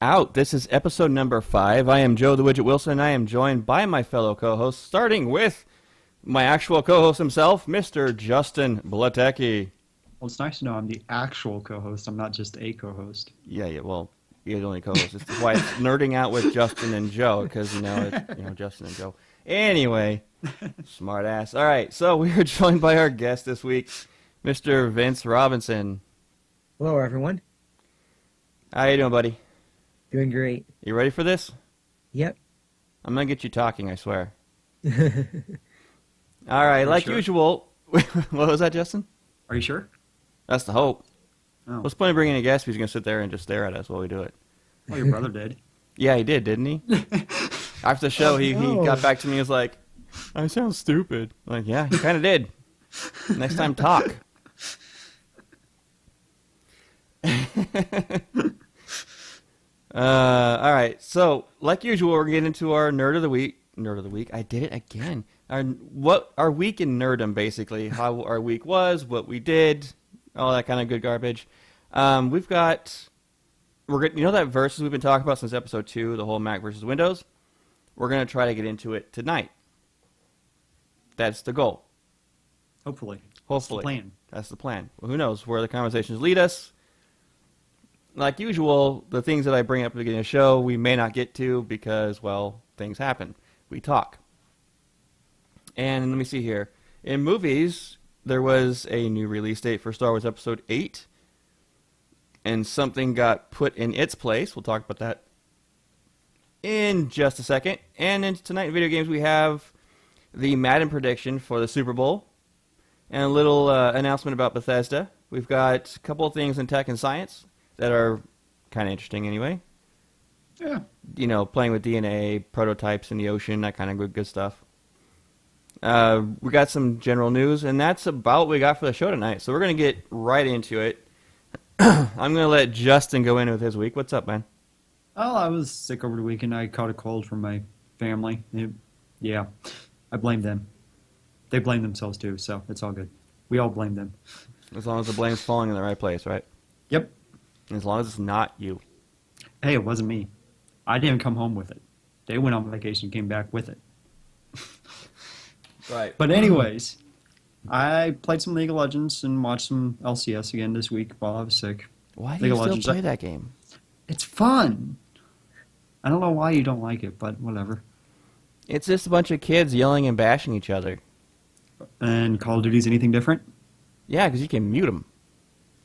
Out. This is episode number 5. I am Joe the Widget Wilson, and I am joined by my fellow co-hosts, starting with my actual co-host himself, Mr. Justin Blatecki. Well, it's nice to know I'm the actual co-host. I'm not just a co-host. Yeah. Well, you're the only co-host. This is why it's nerding out with Justin and Joe, because Justin and Joe. Anyway, smart ass. All right, so we are joined by our guest this week, Mr. Vince Robinson. Hello, everyone. How you doing, buddy? Doing great. You ready for this? Yep. I'm gonna get you talking, I swear. All right, like sure? usual. What was that, Justin? Are you sure? That's the hope. Oh, What's the point of bringing a guest if he's gonna sit there and just stare at us while we do it? well, your brother did. Yeah, he did, didn't he? After the show, he no. got back to me and was like, I sound stupid. I'm like, yeah, he kind of did. Next time, talk. All right, so like usual, we're getting into our nerd of the week. Nerd of the week. I did it again. Our week in nerdom, basically. How our week was, what we did, all that kind of good garbage. We've got that versus we've been talking about since episode 2, the whole Mac versus Windows. We're gonna try to get into it tonight. That's the goal. Hopefully. Hopefully. That's That's the plan. the plan. Well, who knows where the conversations lead us. Like usual, the things that I bring up at the beginning of the show, we may not get to because, well, things happen. We talk. And let me see here. In movies, there was a new release date for Star Wars Episode 8. And something got put in its place. We'll talk about that in just a second. And in tonight in video games, we have the Madden prediction for the Super Bowl. And a little announcement about Bethesda. We've got a couple of things in tech and science that are kind of interesting anyway. Yeah. Playing with DNA, prototypes in the ocean, that kind of good stuff. We got some general news, and that's about what we got for the show tonight. So we're going to get right into it. I'm going to let Justin go in with his week. What's up, man? Oh, I was sick over the weekend. I caught a cold from my family. Yeah. I blame them. They blame themselves too, so it's all good. We all blame them. As long as the blame's falling in the right place, right? Yep. As long as it's not you. Hey, it wasn't me. I didn't come home with it. They went on vacation and came back with it. Right. But anyways, I played some League of Legends and watched some LCS again this week while I was sick. Why do League you of still Legends, play that game? It's fun. I don't know why you don't like it, but whatever. It's just a bunch of kids yelling and bashing each other. And Call of Duty's anything different? Yeah, because you can mute them.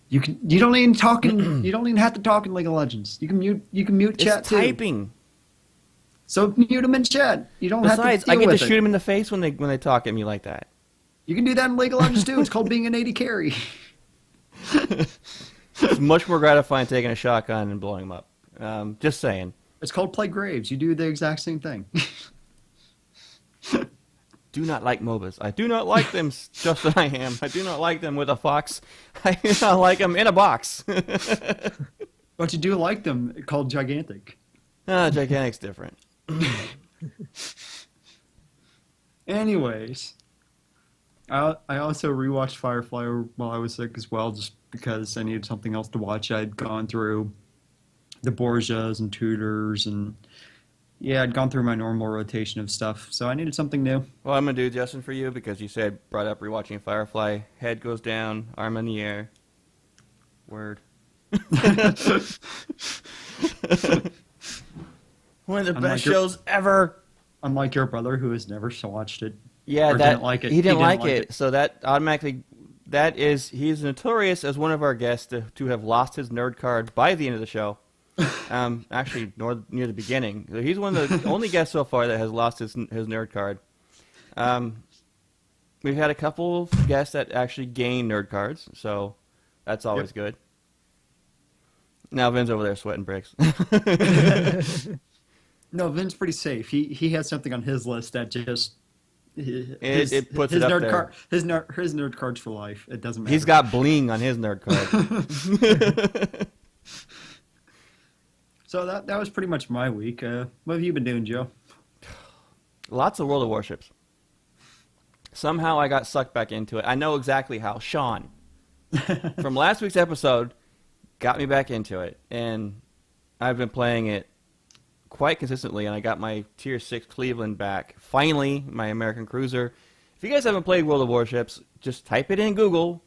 You don't even talk in, you don't even have to talk in League of Legends. You can mute chat It's too. typing. So mute them in chat. You don't have to Besides, deal I get to with shoot it. them in the face when they talk at me like that. You can do that in League of Legends too. It's called being an AD carry. It's much more gratifying taking a shotgun and blowing them up. Just saying. It's called play Graves. You do the exact same thing. Do not like MOBAs. I do not like them just as I am. I do not like them with a fox. I do not like them in a box. But you do like them called Gigantic. Gigantic's different. Anyways, I also rewatched Firefly while I was sick as well, just because I needed something else to watch. I'd gone through the Borgias and Tudors, and yeah, I'd gone through my normal rotation of stuff, so I needed something new. Well, I'm going to do Justin for you because you brought up rewatching Firefly. Head goes down, arm in the air. Word. One of the best shows ever. Unlike your brother, who has never watched it. Yeah, or didn't like it. He didn't like it. So that automatically, he's notorious as one of our guests to have lost his nerd card by the end of the show. Actually, near the beginning. He's one of the only guests so far that has lost his nerd card. We've had a couple of guests that actually gain nerd cards, so that's always good. Now Vin's over there sweating bricks. No, Vin's pretty safe. He has something on his list that just it puts it up there. His nerd cards for life. It doesn't matter. He's got bling on his nerd card. So that was pretty much my week. What have you been doing, Joe? Lots of World of Warships. Somehow I got sucked back into it. I know exactly how. Sean, from last week's episode, got me back into it. And I've been playing it quite consistently, and I got my Tier 6 Cleveland back. Finally, my American Cruiser. If you guys haven't played World of Warships, just type it in Google.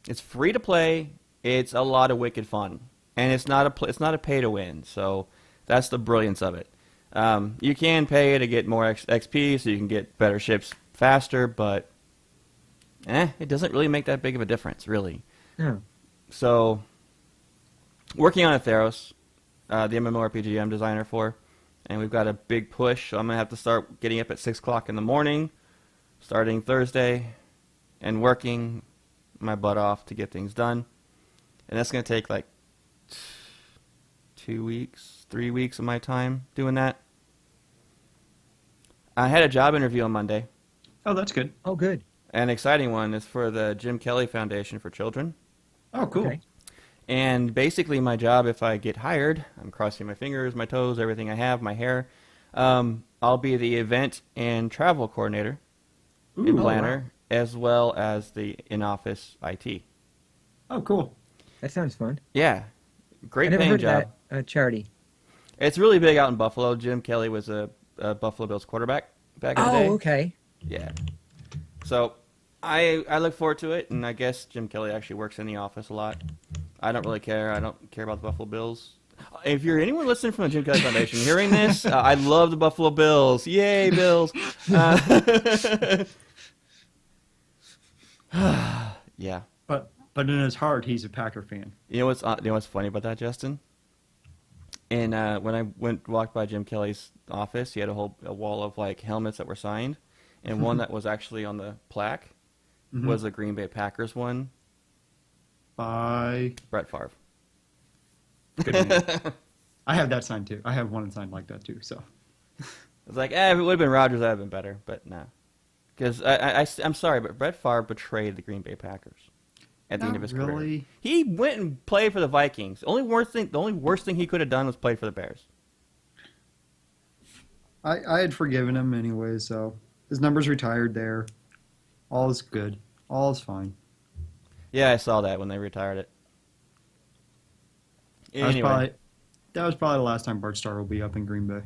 It's free to play. It's a lot of wicked fun, and it's not a pay to win. So that's the brilliance of it. You can pay to get more XP, so you can get better ships faster, but it doesn't really make that big of a difference, really. No. So, working on Atheros, the MMORPG I'm designer for, and we've got a big push. So I'm gonna have to start getting up at 6 o'clock in the morning, starting Thursday, and working my butt off to get things done. And that's gonna take like 2 weeks, 3 weeks of my time doing that. I had a job interview on Monday. Oh, that's good. Oh, good. An exciting one is for the Jim Kelly Foundation for Children. Oh, cool. Okay. And basically my job, if I get hired, I'm crossing my fingers, my toes, everything I have, my hair, I'll be the event and travel coordinator and Ooh, planner, as well as the in-office IT. Oh, cool. That sounds fun. Yeah, great I never paying heard job. of that charity. It's really big out in Buffalo. Jim Kelly was a Buffalo Bills quarterback back in the day. Oh, okay. Yeah. So I look forward to it, and I guess Jim Kelly actually works in the office a lot. I don't really care. I don't care about the Buffalo Bills. If you're anyone listening from the Jim Kelly Foundation hearing this, I love the Buffalo Bills. Yay, Bills! Yeah. But in his heart, he's a Packer fan. You know what's funny about that, Justin? And when I walked by Jim Kelly's office, he had a wall of like helmets that were signed, and one that was actually on the plaque was a Green Bay Packers one. By Brett Favre. good man. I have that sign too. I have one signed like that too. So It's like, if it would have been Rodgers, that would have been better, but no. Because I'm sorry, but Brett Favre betrayed the Green Bay Packers at the end of his career. really. He went and played for the Vikings. The only worst thing he could have done was play for the Bears. I had forgiven him anyway, so his number's retired there. All is good. All is fine. Yeah, I saw that when they retired it. Anyway, That was probably the last time Bart Starr will be up in Green Bay.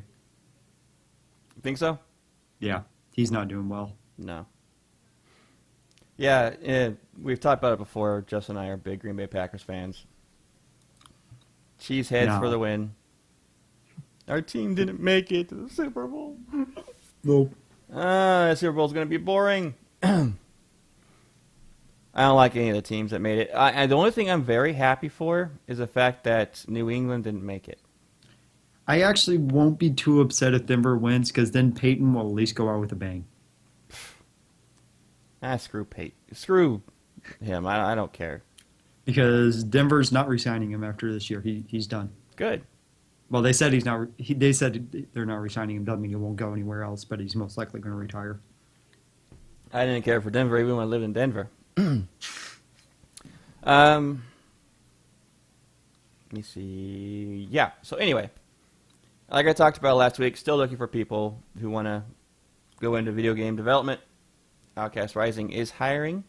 think so? Yeah, he's not doing well. No. Yeah, we've talked about it before. Justin and I are big Green Bay Packers fans. Cheeseheads No. for the win. Our team didn't make it to the Super Bowl. Nope. The Super Bowl's going to be boring. I don't like any of the teams that made it. The only thing I'm very happy for is the fact that New England didn't make it. I actually won't be too upset if Denver wins because then Peyton will at least go out with a bang. Screw Pate. Screw him. I don't care. Because Denver's not re-signing him after this year. He's done. Good. Well, they said he's not. They said they're not re-signing him. Doesn't mean he won't go anywhere else, but he's most likely going to retire. I didn't care for Denver even when I lived in Denver. Let me see. Yeah. So anyway, like I talked about last week, still looking for people who want to go into video game development. Outcast Rising is hiring.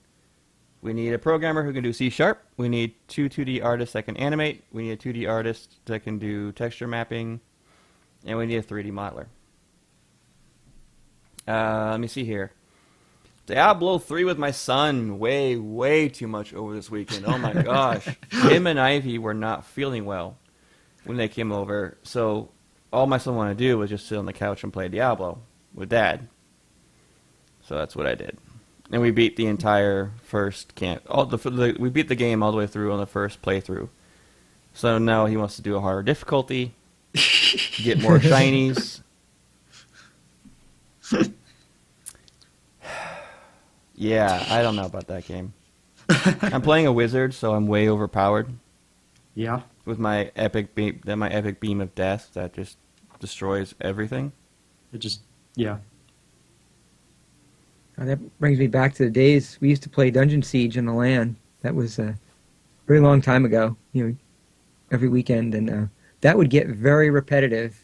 We need a programmer who can do C#. We need 2 2D artists that can animate. We need a 2D artist that can do texture mapping. And we need a 3D modeler. Let me see here. Diablo 3 with my son. Way too much over this weekend. Oh my gosh. Him and Ivy were not feeling well when they came over. So all my son wanted to do was just sit on the couch and play Diablo with Dad. So that's what I did. And we beat the entire first camp. We beat the game all the way through on the first playthrough. So now he wants to do a harder difficulty, get more shinies. Yeah, I don't know about that game. I'm playing a wizard, so I'm way overpowered Yeah. with my epic beam of death that just destroys everything. It just. Yeah. That brings me back to the days we used to play Dungeon Siege on the LAN. That was a very long time ago, every weekend. And that would get very repetitive.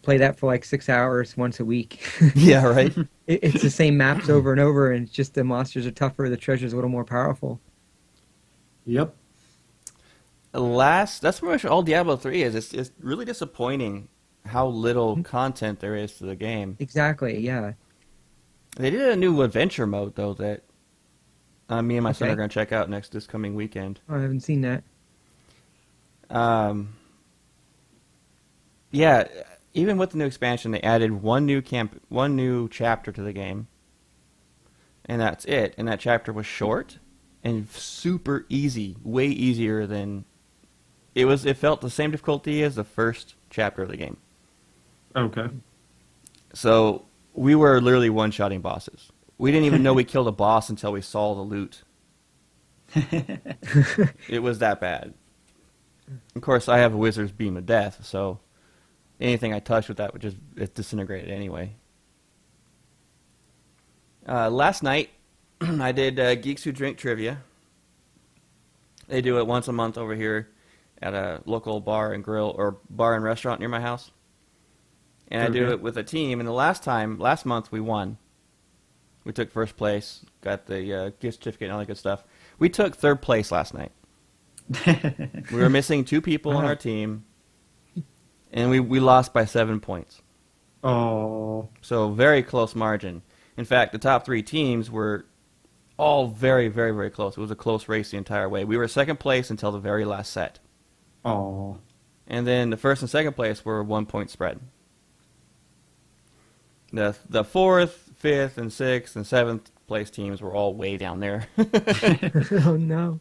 Play that for like 6 hours once a week. Yeah, right? It's the same maps over and over, and it's just the monsters are tougher, the treasure's a little more powerful. Yep. That's pretty much all Diablo 3 is. It's really disappointing how little content there is to the game. Exactly. Yeah. They did a new adventure mode though that me and my son are Okay. going to check out this coming weekend. Oh, I haven't seen that. Um, yeah, even with the new expansion, they added one new chapter to the game, and that's it. And that chapter was short and super easy, way easier than it was. It felt the same difficulty as the first chapter of the game. Okay. So we were literally one-shotting bosses. We didn't even know we killed a boss until we saw the loot. It was that bad. Of course, I have a wizard's beam of death, so anything I touched with that would just it disintegrated anyway. Last night, I did Geeks Who Drink trivia. They do it once a month over here at a local bar and grill or bar and restaurant near my house. And I do Okay. it with a team. And last month, we won. We took first place, got the gift certificate and all that good stuff. We took third place last night. We were missing 2 people on Wow. our team, and we lost by 7 points. Oh. So very close margin. In fact, the top 3 teams were all very, very, very close. It was a close race the entire way. We were second place until the very last set. Oh. And then the first and second place were 1 point spread. The fourth, fifth, and sixth, and seventh place teams were all way down there. Oh no.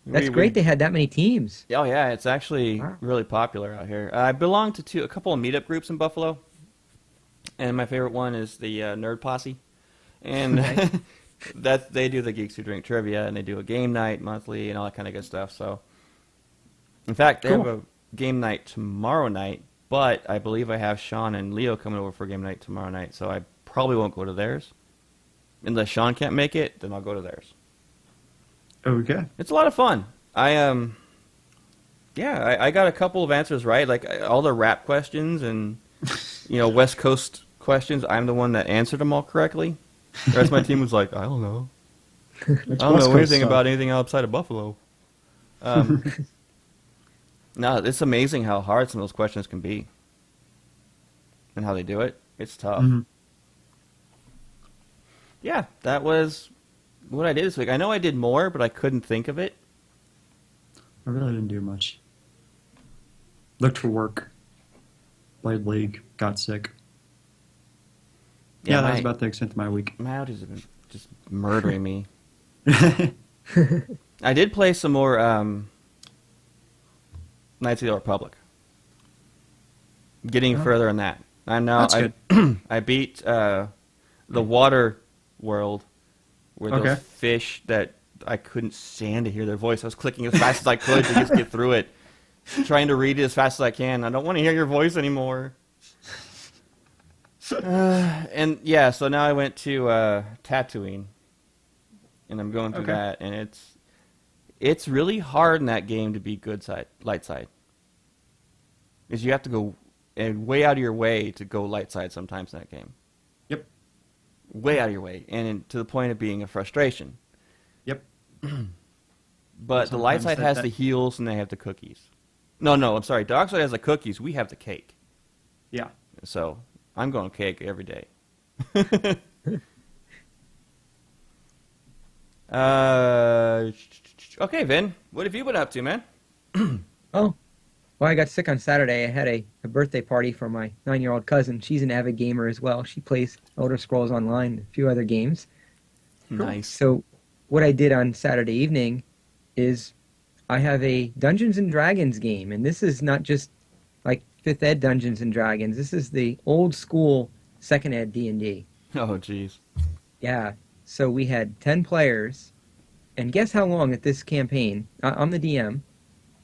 That's great. They had that many teams. Oh yeah, it's actually Wow. really popular out here. I belong to a couple of meetup groups in Buffalo, and my favorite one is the Nerd Posse, and that they do the Geeks Who Drink trivia, and they do a game night monthly and all that kind of good stuff. So, in fact, they have Cool. a game night tomorrow night, but I believe I have Sean and Leo coming over for game night tomorrow night, so I probably won't go to theirs. Unless Sean can't make it, then I'll go to theirs. Okay. It's a lot of fun. I got a couple of answers right, like all the rap questions and West Coast questions. I'm the one that answered them all correctly. The rest of my team was like, I don't know. I That's don't West know Coast anything stuff. about anything outside of Buffalo. No, it's amazing how hard some of those questions can be, and how they do it. It's tough. Mhm. Yeah, that was what I did this week. I know I did more, but I couldn't think of it. I really didn't do much. Looked for work. Played League. Got sick. Yeah, that was about the extent of my week. My allergies have been just murdering me. I did play some more Knights of the Old Republic. Getting Oh. further in that. I'm now That's I beat the water world where those Okay. fish that I couldn't stand to hear their voice. I was clicking as fast as I could to just get through it. Trying to read it as fast as I can. I don't want to hear your voice anymore. And yeah, so now I went to Tatooine, and I'm going through Okay. that, and it's really hard in that game to be light side, because you have to go way out of your way to go light side sometimes in that game. Yep. Way out of your way, and to the point of being a frustration. Yep. But the light Sometimes side that- has that- the heals, and they have the cookies. No, I'm sorry. Dark side has the cookies. We have the cake. Yeah. So I'm going cake every day. Okay, Vin, what have you been up to, man? Oh, well, I got sick on Saturday. I had a birthday party for my 9-year-old cousin. She's an avid gamer as well. She plays Elder Scrolls Online and a few other games. Nice. So what I did on Saturday evening is I have a Dungeons and Dragons game, and this is not just like 5th Ed Dungeons and Dragons. This is the old school 2nd Ed D&D. Oh, jeez. Yeah. So we had 10 players, and guess how long that this campaign, I'm the DM,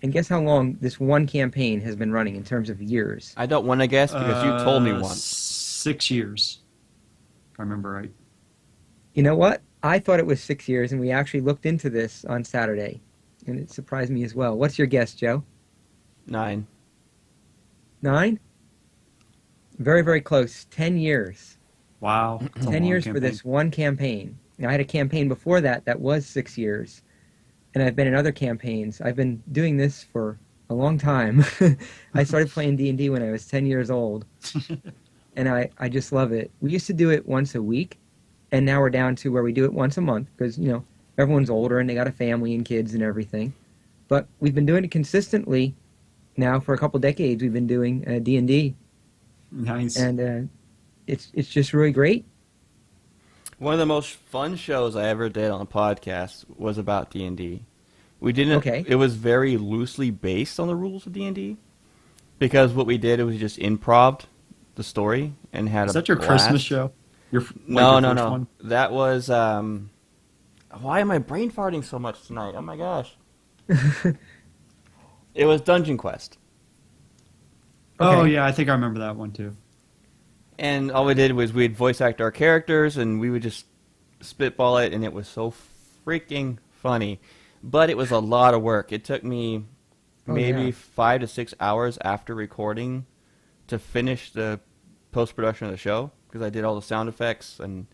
and guess how long this one campaign has been running in terms of years. I don't want to guess because you told me once. 6 years. If I remember right. You know what? I thought it was 6 years, and we actually looked into this on Saturday, and it surprised me as well. What's your guess, Joe? 9. 9? Very, very close. 10 years. Wow. That's a 10 long years for campaign. this one campaign. Now, I had a campaign before that that was 6 years. and I've been in other campaigns. I've been doing this for a long time. I started playing D&D when I was 10 years old, and I just love it. We used to do it once a week, and now we're down to where we do it once a month because, everyone's older and they got a family and kids and everything. But we've been doing it consistently now for a couple decades. We've been doing D&D, Nice. and it's just really great. One of the most fun shows I ever did on a podcast was about D&D. We didn't. Okay. It was very loosely based on the rules of D&D because what we did was just improv the story and had Is a that your blast. Christmas show? No. Your first one? That was. Why am I brain farting so much tonight? Oh my gosh! It was Dungeon Quest, Oh Okay. yeah, I think I remember that one too. and all we did was we'd voice act our characters, and we would just spitball it, and it was so freaking funny. But it was a lot of work. It took me Oh, maybe yeah. 5 to 6 hours after recording to finish the post production of the show because I did all the sound effects and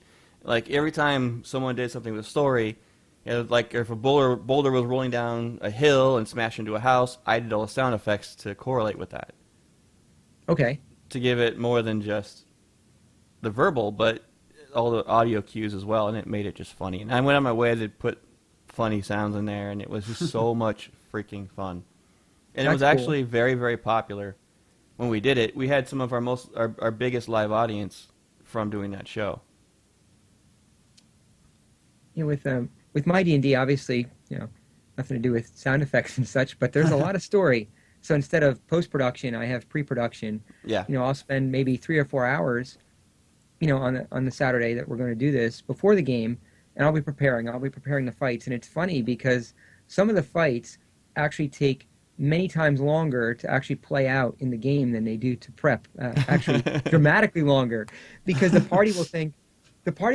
like every time someone did something with a story, like if a boulder was rolling down a hill and smashed into a house, I did all the sound effects to correlate with that Okay. to give it more than just the verbal, but all the audio cues as well, and it made it just funny. And I went on my way to put funny sounds in there, and it was just so much freaking fun. And it was That's cool. actually very, very popular when we did it. We had some of our biggest live audience from doing that show. With my D&D, obviously, nothing to do with sound effects and such, but there's a lot of story. So instead of post-production, I have pre-production. Yeah. I'll spend maybe 3 or 4 hours, on the Saturday that we're going to do this before the game, and I'll be preparing the fights. And it's funny because some of the fights actually take many times longer to actually play out in the game than they do to prep. Actually, dramatically longer, because the party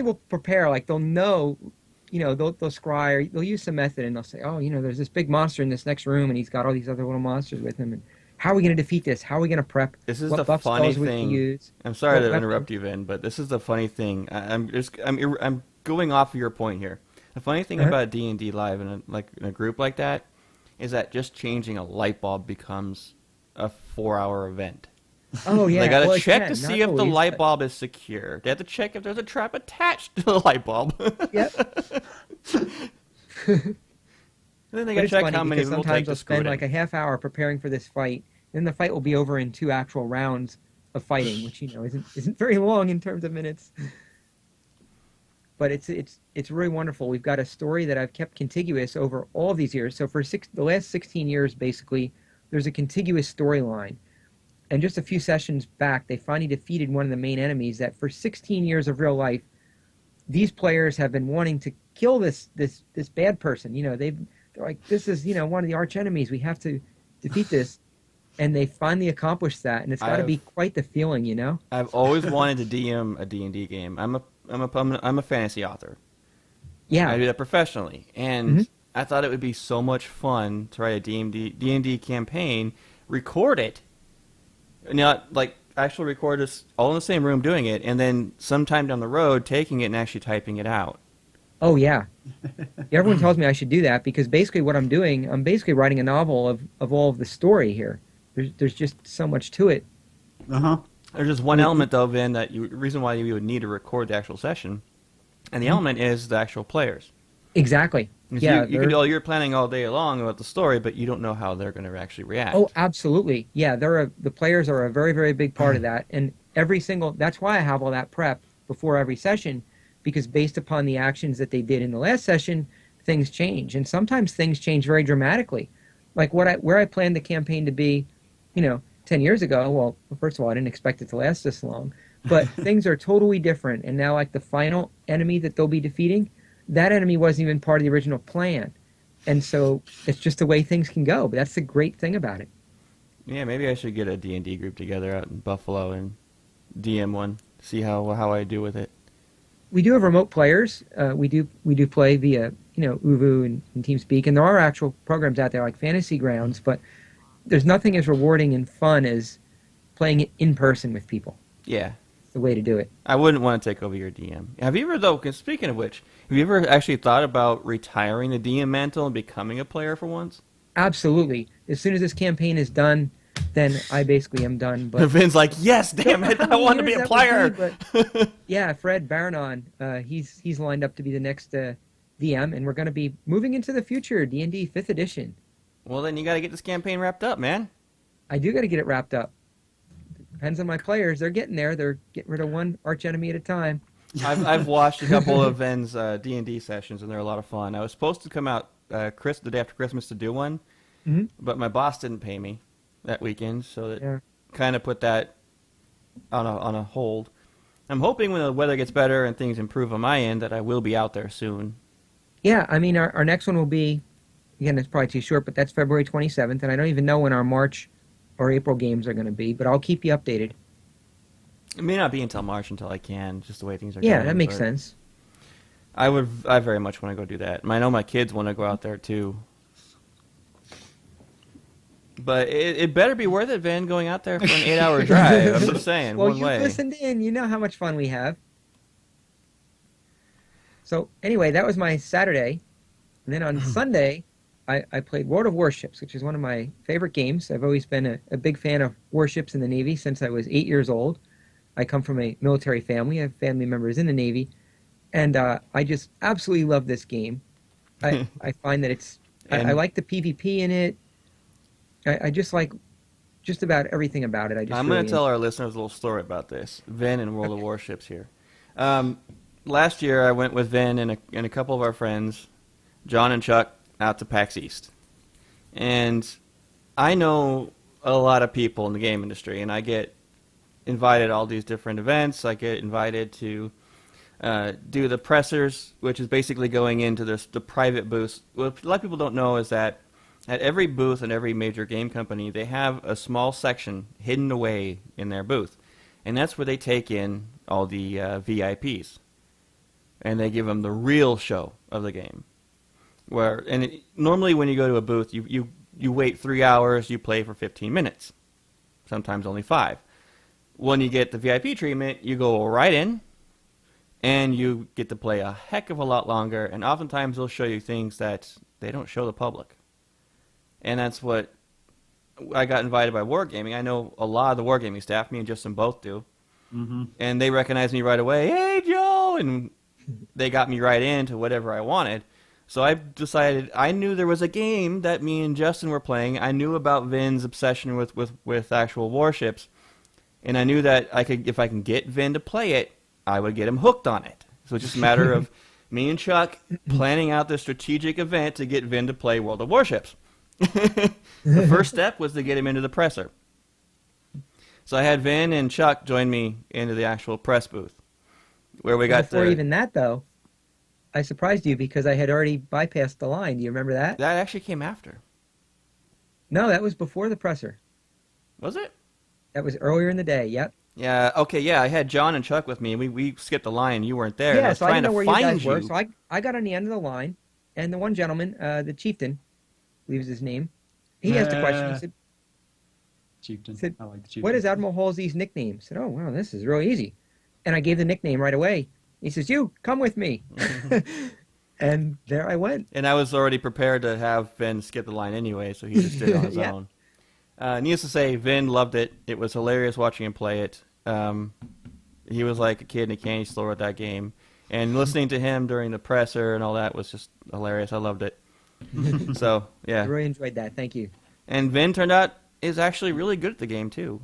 will prepare, like they'll know, they'll scry, or they'll use some method, and they'll say, oh, there's this big monster in this next room, and he's got all these other little monsters with him, and how are we going to defeat this? How are we going to prep? This is what the buff funny spells we can thing. use? I'm sorry What to weapon? interrupt you, Vin, but this is the funny thing. I'm going off of your point here. The funny thing Uh-huh. about D&D Live in a group like that is that just changing a light bulb becomes a 4-hour event. Oh yeah, They got to well, it check can, to see not if the always, light but- bulb is secure. They have to check if there's a trap attached to the light bulb. Yep. And then they But got to it's check funny how many because it will take sometimes to I'll screw spend it like in. a half hour preparing for this fight, then the fight will be over in 2 actual rounds of fighting, which isn't very long in terms of minutes. But it's really wonderful. We've got a story that I've kept contiguous over all these years. So for the last 16 years, basically, there's a contiguous storyline. And just a few sessions back, they finally defeated one of the main enemies that for 16 years of real life, these players have been wanting to kill this bad person. They're like, this is, one of the arch enemies. We have to defeat this. And they finally accomplished that. And it's got to be quite the feeling, I've always wanted to DM a D&D game. I'm a fantasy author. Yeah. I do that professionally, and Mhm. I thought it would be so much fun to write a D&D campaign, record it, not like actually record us all in the same room doing it, and then sometime down the road taking it and actually typing it out. Oh, yeah. Everyone tells me I should do that because basically what I'm doing, I'm basically writing a novel of all of the story here. There's just so much to it. Uh-huh. There's just one element though, Vin, reason why you would need to record the actual session, and the element is the actual players. Exactly. 'Cause Yeah. you're planning all day long about the story, but you don't know how they're going to actually react. Oh, absolutely. Yeah, the players are a very, very big part of that. And that's why I have all that prep before every session, because based upon the actions that they did in the last session, things change. And sometimes things change very dramatically. Like where I planned the campaign to be, 10 years ago, well, first of all, I didn't expect it to last this long, but things are totally different. And now, like, the final enemy that they'll be defeating, that enemy wasn't even part of the original plan. And so it's just the way things can go. But that's the great thing about it. Yeah, maybe I should get a D&D group together out in Buffalo and DM one, see how I do with it. We do have remote players. We do play via, Uvu and TeamSpeak. And there are actual programs out there like Fantasy Grounds, but there's nothing as rewarding and fun as playing it in person with people. Yeah. the way to do it. I wouldn't want to take over your DM. Have you ever, though, 'cause speaking of which, have you ever actually thought about retiring the DM mantle and becoming a player for once? Absolutely. As soon as this campaign is done, then I basically am done. But Vin's like, yes, don't damn know it, how I many want to be years a that would player. be, but yeah, Fred Baranon, he's lined up to be the next DM, and we're going to be moving into the future, D&D 5th edition. Well, then you got to get this campaign wrapped up, man. I do got to get it wrapped up. Depends on my players. They're getting there. They're getting rid of one arch enemy at a time. I've watched a couple of Vin's D&D sessions, and they're a lot of fun. I was supposed to come out the day after Christmas to do one, Mhm. but my boss didn't pay me that weekend, so that Yeah. kind of put that on a hold. I'm hoping when the weather gets better and things improve on my end that I will be out there soon. Yeah, I mean, our next one will be, again, it's probably too short, but that's February 27th, and I don't even know when our March or April games are going to be, but I'll keep you updated. It may not be until March until I can, just the way things are Yeah, going. that makes but sense. I very much want to go do that. I know my kids want to go out there too. But it better be worth it, Vin, going out there for an 8-hour drive. I'm just saying, Well, one you've way. listened in. You know how much fun we have. So anyway, that was my Saturday. And then on Sunday, I played World of Warships, which is one of my favorite games. I've always been a big fan of warships in the Navy since I was 8 years old. I come from a military family. I have family members in the Navy. And I just absolutely love this game. I find that I like the PvP in it. I just like just about everything about it. I'm going to tell our listeners a little story about this. Vin and World of Warships here. Last year, I went with Vin and a couple of our friends, John and Chuck, out to PAX East. And I know a lot of people in the game industry, and I get invited to all these different events. I get invited to do the pressers, which is basically going into the private booths. What a lot of people don't know is that at every booth and every major game company, they have a small section hidden away in their booth. And that's where they take in all the VIPs. And they give them the real show of the game. Normally when you go to a booth, you wait 3 hours, you play for 15 minutes. Sometimes only 5. When you get the VIP treatment, you go right in, and you get to play a heck of a lot longer, and oftentimes they'll show you things that they don't show the public. And that's what I got invited by Wargaming. I know a lot of the Wargaming staff, me and Justin both do. Mm-hmm. And they recognized me right away. Hey, Joe! And they got me right into whatever I wanted. So I decided, I knew there was a game that me and Justin were playing. I knew about Vin's obsession with actual warships. And I knew that if I can get Vin to play it, I would get him hooked on it. So it's just a matter of me and Chuck planning out the strategic event to get Vin to play World of Warships. The first step was to get him into the presser. So I had Vin and Chuck join me into the actual press booth, where we got Before even that, though, I surprised you because I had already bypassed the line. Do you remember that? That actually came after. No, that was before the presser. Was it? That was earlier in the day. Yep. Yeah. Okay. Yeah. I had John and Chuck with me. We skipped the line. You weren't there. And I Yeah, was so I trying didn't know to where you find guys were. So I got on the end of the line, and the one gentleman, the chieftain, I believe is his name, he asked a question. He said, Chieftain. I like the Chieftain. "What is Admiral Halsey's nickname?" I said, "Oh, wow, this is really easy." And I gave the nickname right away. He says, "You, come with me." And there I went. And I was already prepared to have Vin skip the line anyway, so he just did it on his Yeah. own. Needless to say, Vin loved it. It was hilarious watching him play it. He was like a kid in a candy store with that game. And listening to him during the presser and all that was just hilarious. I loved it. So, I yeah. really enjoyed that. Thank you. And Vin turned out is actually really good at the game, too.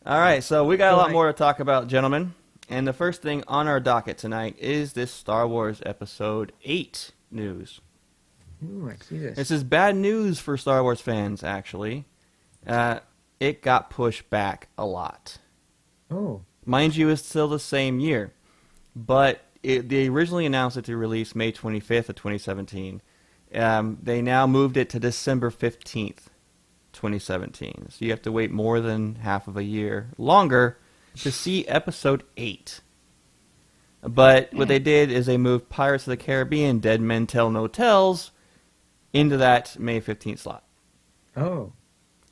All right, so we got a lot more to talk about, gentlemen. And the first thing on our docket tonight is this Star Wars Episode 8 news. Ooh, I see this. This is bad news for Star Wars fans, actually. It got pushed back a lot. Oh. Mind you, it's still the same year. But they originally announced it to release May 25th of 2017. They now moved it to December 15th, 2017. So you have to wait more than half of a year longer to see Episode 8. But what they did is they moved Pirates of the Caribbean, Dead Men Tell No Tales into that May 15th slot. Oh.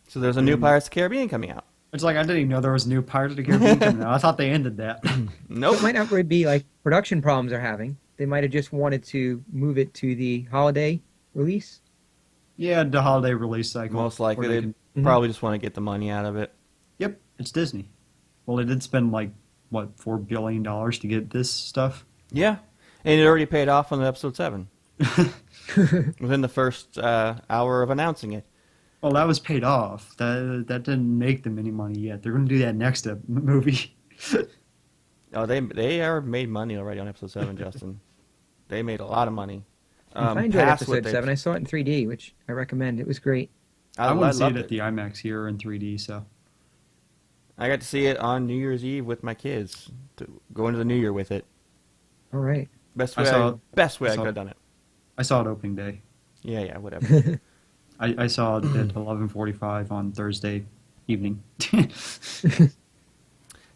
So there's a new Pirates of the Caribbean coming out. It's like I didn't even know there was a new Pirates of the Caribbean coming out. I thought they ended that. So Nope. it might not really be like production problems they're having. They might have just wanted to move it to the holiday release. Yeah, the holiday release cycle. Most where likely, they they can- probably just want to get the money out of it. Yep, it's Disney. Well, they did spend like what $4 billion to get this stuff. Yeah, and it already paid off on episode 7 within the first hour of announcing it. Well, that was paid off. That didn't make them any money yet. They're going to do that next movie. Oh, they are made money already on episode 7, Justin. They made a lot of money. I enjoyed past what episode 7. I saw it in 3D, which I recommend. It was great. I want to see it loved at the IMAX here in 3D. So I got to see it on New Year's Eve with my kids. Go into the New Year with it. All right. Best I way saw- best way I I saw- could have done it. I saw it opening day. Yeah, whatever. I saw it at 11:45 on Thursday evening.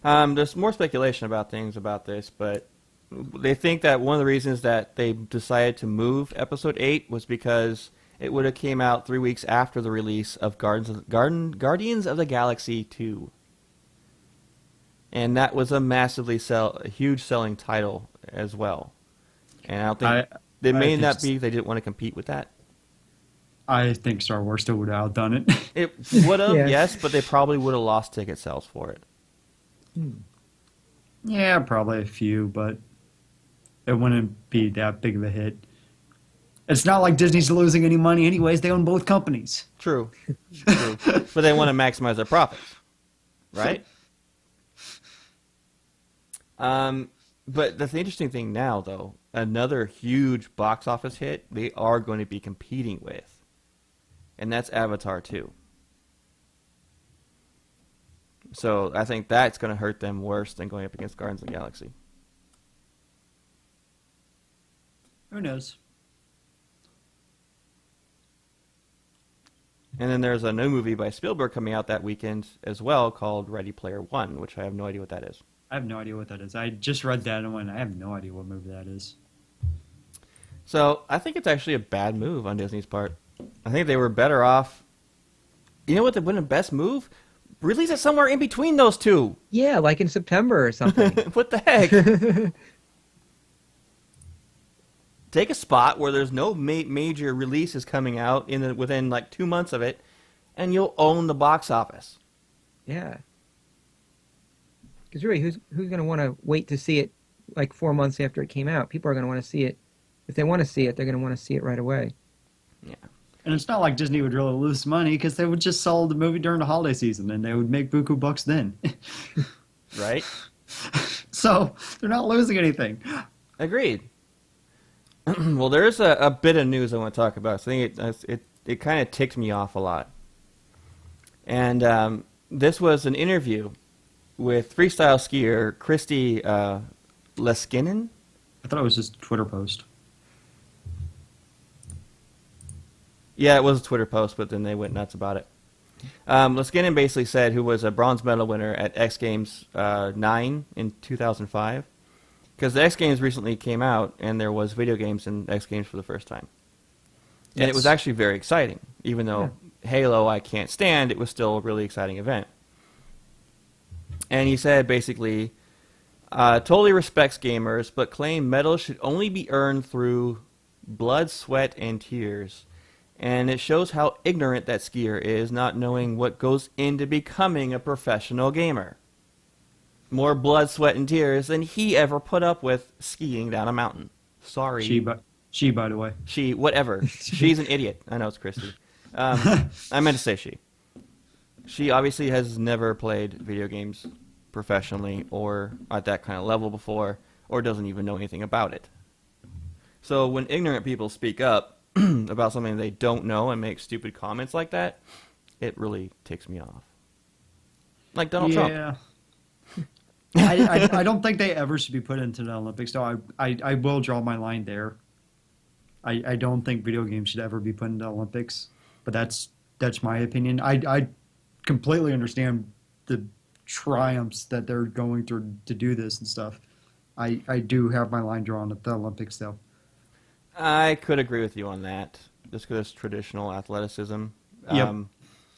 There's more speculation about things about this, but they think that one of the reasons that they decided to move episode 8 was because it would have came out 3 weeks after the release of Guardians of the Galaxy 2. And that was a huge selling title as well. And I don't think they may think not be they didn't want to compete with that. I think Star Wars still would have outdone it. It would have, Yeah. yes, but they probably would have lost ticket sales for it. Yeah, probably a few, but it wouldn't be that big of a hit. It's not like Disney's losing any money anyways. They own both companies. True. True. But they want to maximize their profits. Right? But the interesting thing now, though, another huge box office hit they are going to be competing with. And that's Avatar 2. So I think that's going to hurt them worse than going up against Guardians of the Galaxy. Who knows? And then there's a new movie by Spielberg coming out that weekend as well called Ready Player One, which I have no idea what that is. I have no idea what that is. I just read that and went, I have no idea what movie that is. So I think it's actually a bad move on Disney's part. I think they were better off. You know what would have been the best move? Release it somewhere in between those two. Yeah, like in September or something. What the heck? Take a spot where there's no major releases coming out within like 2 months of it, and you'll own the box office. Yeah. Because really, who's going to want to wait to see it like 4 months after it came out? People are going to want to see it. If they want to see it, they're going to want to see it right away. Yeah. And it's not like Disney would really lose money because they would just sell the movie during the holiday season and they would make buku bucks then. Right? So they're not losing anything. Agreed. Well, there's a bit of news I want to talk about. So I think it kind of ticked me off a lot. And this was an interview with freestyle skier Christy Leskinen. I thought it was just a Twitter post. Yeah, it was a Twitter post, but then they went nuts about it. Leskinen basically said, who was a bronze medal winner at X Games 9 in 2005, because the X Games recently came out, and there was video games in X Games for the first time. And it was Yes. actually very exciting. Even though Halo I can't stand, it was still a really exciting event. And he said, basically, totally respects gamers, but claim medals should only be earned through blood, sweat, and tears. And it shows how ignorant that skier is, not knowing what goes into becoming a professional gamer. More blood, sweat, and tears than he ever put up with skiing down a mountain. Sorry. She, by the way. She, whatever. She's an idiot. I know it's Christy. I meant to say she. She obviously has never played video games professionally or at that kind of level before, or doesn't even know anything about it. So when ignorant people speak up about something they don't know and make stupid comments like that, it really ticks me off. Like Donald Trump. Yeah. I don't think they ever should be put into the Olympics, though. I will draw my line there. I don't think video games should ever be put into the Olympics, but that's my opinion. I completely understand the triumphs that they're going through to do this and stuff. I do have my line drawn at the Olympics, though. I could agree with you on that, just because it's traditional athleticism. Yep.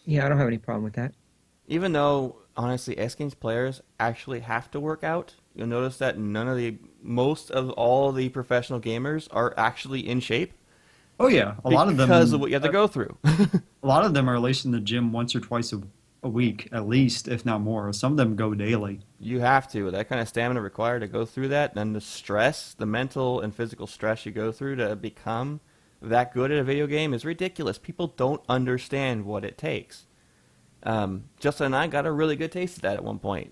Yeah, I don't have any problem with that. Even though honestly, X Games players actually have to work out. You'll notice that most of all the professional gamers are actually in shape Oh yeah, because of what you have to go through. a lot of them are at least in the gym once or twice a week, at least, if not more. Some of them go daily. You have to. That kind of stamina required to go through that, and the stress, the mental and physical stress you go through to become that good at a video game is ridiculous. People don't understand what it takes. Justin and I got a really good taste of that at one point.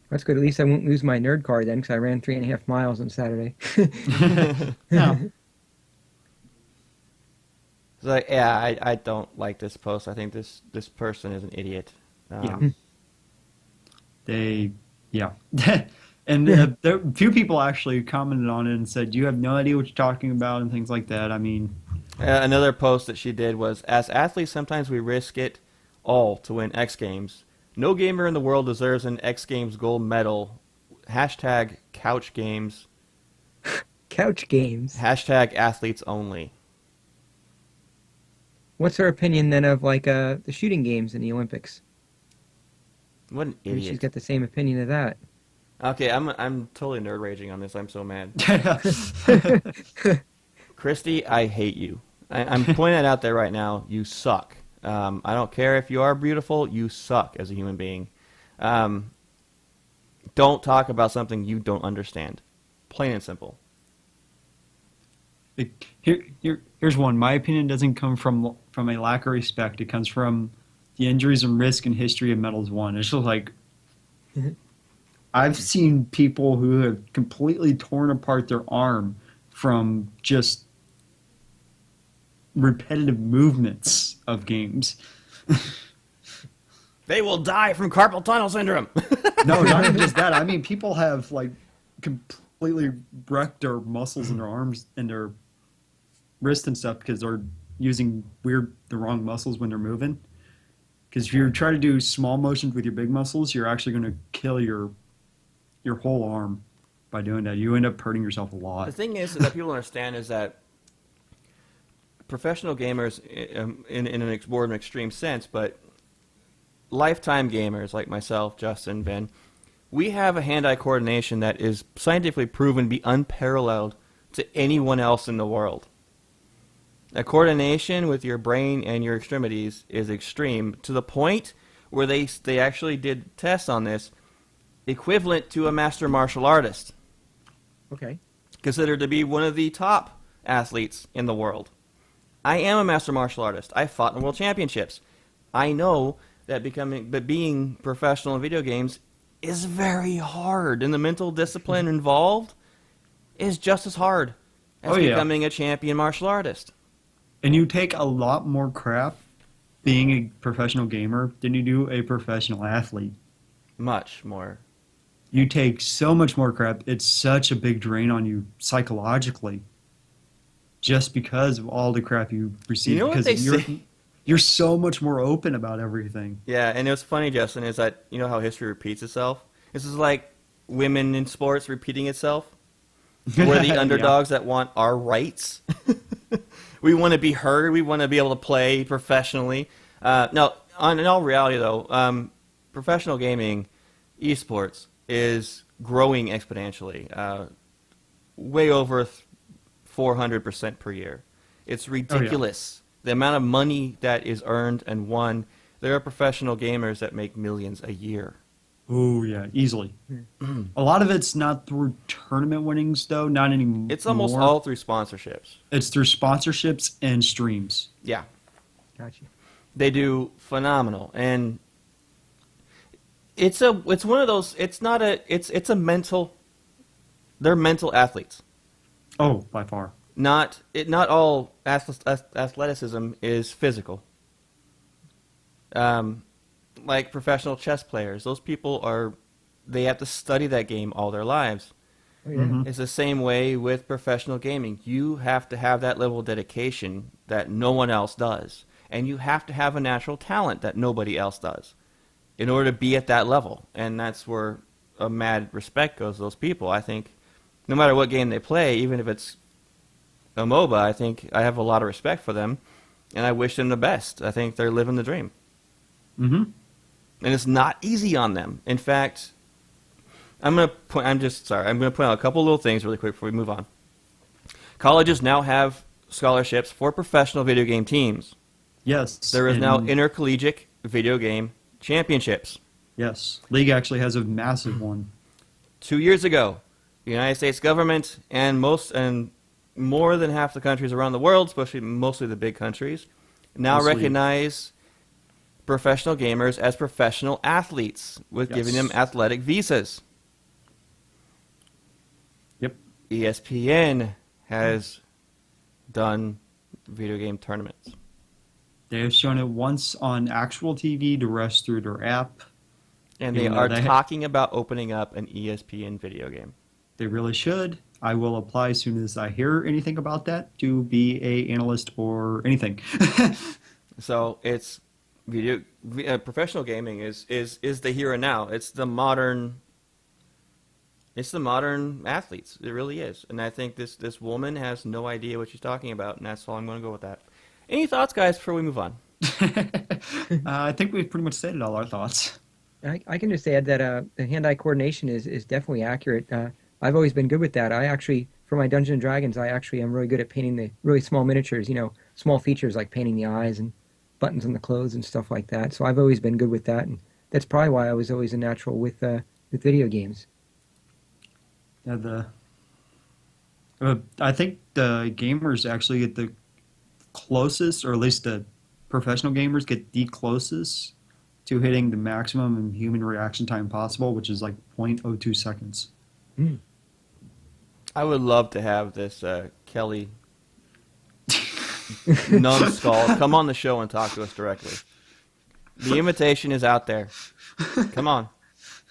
That's good. At least I won't lose my nerd card then, because I ran 3.5 miles on Saturday. Yeah. It's like, yeah, I don't like this post. I think this person is an idiot. Yeah. Yeah. And a few people actually commented on it and said, "You have no idea what you're talking about," and things like that. I mean, Another post that she did was, as athletes, sometimes we risk it all to win X Games. No gamer in the world deserves an X Games gold medal. Hashtag couch games. Couch games. Hashtag athletes only. What's her opinion then of like the shooting games in the Olympics? What an Maybe she's idiot. got the same opinion of that. Okay, I'm totally nerd raging on this. I'm so mad. Christy, I hate you. I'm pointing that out there right now. You suck. I don't care if you are beautiful. You suck as a human being. Don't talk about something you don't understand. Plain and simple. here's one. My opinion doesn't come from a lack of respect. It comes from the injuries and risk and history of medals won. It's just like I've seen people who have completely torn apart their arm from just repetitive movements of games. They will die from carpal tunnel syndrome. No, not even just that. I mean, people have like completely wrecked their muscles in their arms and their wrists and stuff because they're using the wrong muscles when they're moving. Because if you try to do small motions with your big muscles, you're actually going to kill your whole arm by doing that. You end up hurting yourself a The lot. thing is that people understand is that professional gamers, in more of an extreme sense, but lifetime gamers like myself, Justin, Ben, we have a hand-eye coordination that is scientifically proven to be unparalleled to anyone else in the world. A coordination with your brain and your extremities is extreme to the point where they actually did tests on this, equivalent to a master martial artist, Okay. considered to be one of the top athletes in the world. I am a master martial artist. I fought in world championships. I know that being professional in video games is very hard, and the mental discipline involved is just as hard as becoming a champion martial artist. And you take a lot more crap being a professional gamer than you do a professional athlete. Much more. You take so much more crap. It's such a big drain on you psychologically just because of all the crap you receive. You know what because they say? You're so much more open about everything. Yeah, and it was funny, Justin, is that you know how history repeats itself? This is like women in sports repeating itself. We're the underdogs that want our rights. We want to be heard. We want to be able to play professionally. No, in all reality, though, professional gaming, esports, is growing exponentially, way over 400% per year. It's ridiculous. The amount of money that is earned and won. There are professional gamers that make millions a year. Oh, yeah, easily. A lot of it's not through tournament winnings, though, not anymore. It's almost all through sponsorships. It's through sponsorships and streams. Yeah. Gotcha. They do phenomenal. And it's one of those, it's a mental, they're mental athletes. Oh, by far. Not all athleticism is physical. Like professional chess players, those people they have to study that game all their lives. Oh, yeah. Mhm. It's the same way with professional gaming. You have to have that level of dedication that no one else does. And you have to have a natural talent that nobody else does in order to be at that level. And that's where a mad respect goes to those people. I think no matter what game they play, even if it's a MOBA, I think I have a lot of respect for them, and I wish them the best. I think they're living the dream. Mm-hmm. And it's not easy on them. In fact, I'm going to point out a couple little things really quick before we move on. Colleges now have scholarships for professional video game teams. Yes. There is and now intercollegiate video game championships. yes, League actually has a massive one. 2 years ago, the United States government and more than half the countries around the world, especially mostly the big countries, now Mostly. recognize professional gamers as professional athletes with giving them Yes. athletic visas. Yep. ESPN has done video game tournaments. They have shown it once on actual TV, the rest through their app. And they Even though are they- talking about opening up an ESPN video game. They really should. I will apply as soon as I hear anything about that to be a analyst or anything. So it's professional gaming is the here and now. It's the modern athletes. It really is. And I think this woman has no idea what she's talking about, and that's all I'm going to go with that. Any thoughts, guys, before we move on? I think we've pretty much stated all our thoughts. I can just add that the hand-eye coordination is definitely accurate. I've always been good with that. I actually, for my Dungeons and Dragons, I actually am really good at painting the really small miniatures, small features like painting the eyes and buttons on the clothes and stuff like that. So I've always been good with that, and that's probably why I was always a natural with video games. Yeah, I think the gamers actually get the closest, or at least the professional gamers get the closest to hitting the maximum human reaction time possible, which is like 0.02 seconds. Mm. I would love to have this Kelly numbskull come on the show and talk to us directly. The invitation is out there. Come on,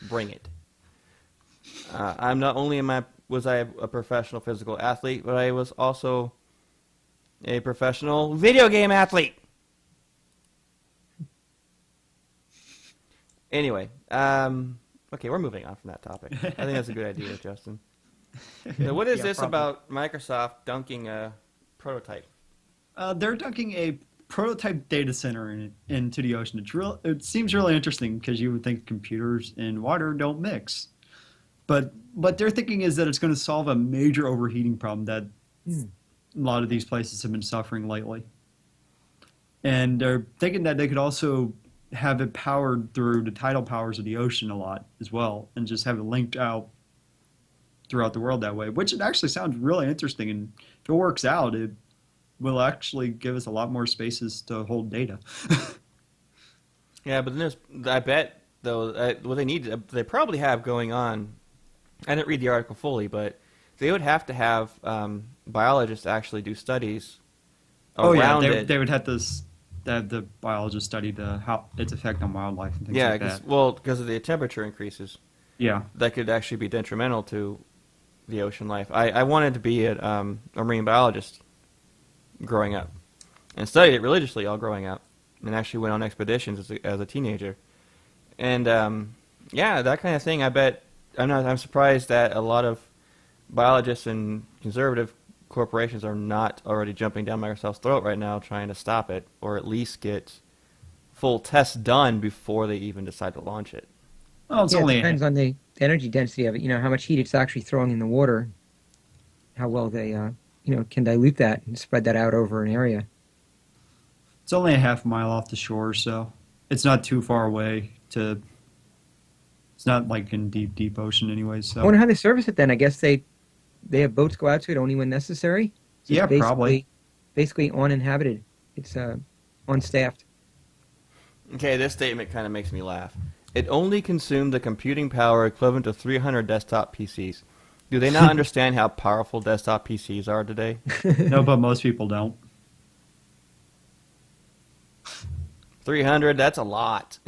bring it. I'm not only was I a professional physical athlete, but I was also a professional video game athlete. Anyway, okay, we're moving on from that topic. I think that's a good idea, Justin. Now, what is Yeah, this probably. about Microsoft dunking a prototype? They're dunking a prototype data center into the ocean. It seems really interesting because you would think computers and water don't mix. But what they're thinking is that it's going to solve a major overheating problem that a lot of these places have been suffering lately. And they're thinking that they could also have it powered through the tidal powers of the ocean a lot as well, and just have it linked out throughout the world that way, which it actually sounds really interesting. And if it works out, it will actually give us a lot more spaces to hold data. Yeah, but then I bet, though, what they probably have going on, I didn't read the article fully, but they would have to have biologists actually do studies around it. They would have to have the biologists study how its effect on wildlife and things like that. Because of the temperature increases, Yeah. that could actually be detrimental to the ocean life. I wanted to be a marine biologist growing up, and studied it religiously all growing up, and actually went on expeditions as a teenager. And yeah, that kind of thing. I bet I'm surprised that a lot of biologists and conservative corporations are not already jumping down Microsoft's throat right now trying to stop it, or at least get full tests done before they even decide to launch it. Well, it's Yeah, it only depends on the energy density of it. How much heat it's actually throwing in the water, how well they can dilute that and spread that out over an area. it's only a half mile off the shore, so it's not too far away. It's not like in deep ocean anyway. So I wonder how they service it then. I guess they have boats go out to it only when necessary. So Yeah, it's probably. Basically uninhabited. It's unstaffed. Okay, this statement kind of makes me laugh. It only consumed the computing power equivalent to 300 desktop PCs. Do they not understand how powerful desktop PCs are today? No, but most people don't. 300, that's a lot.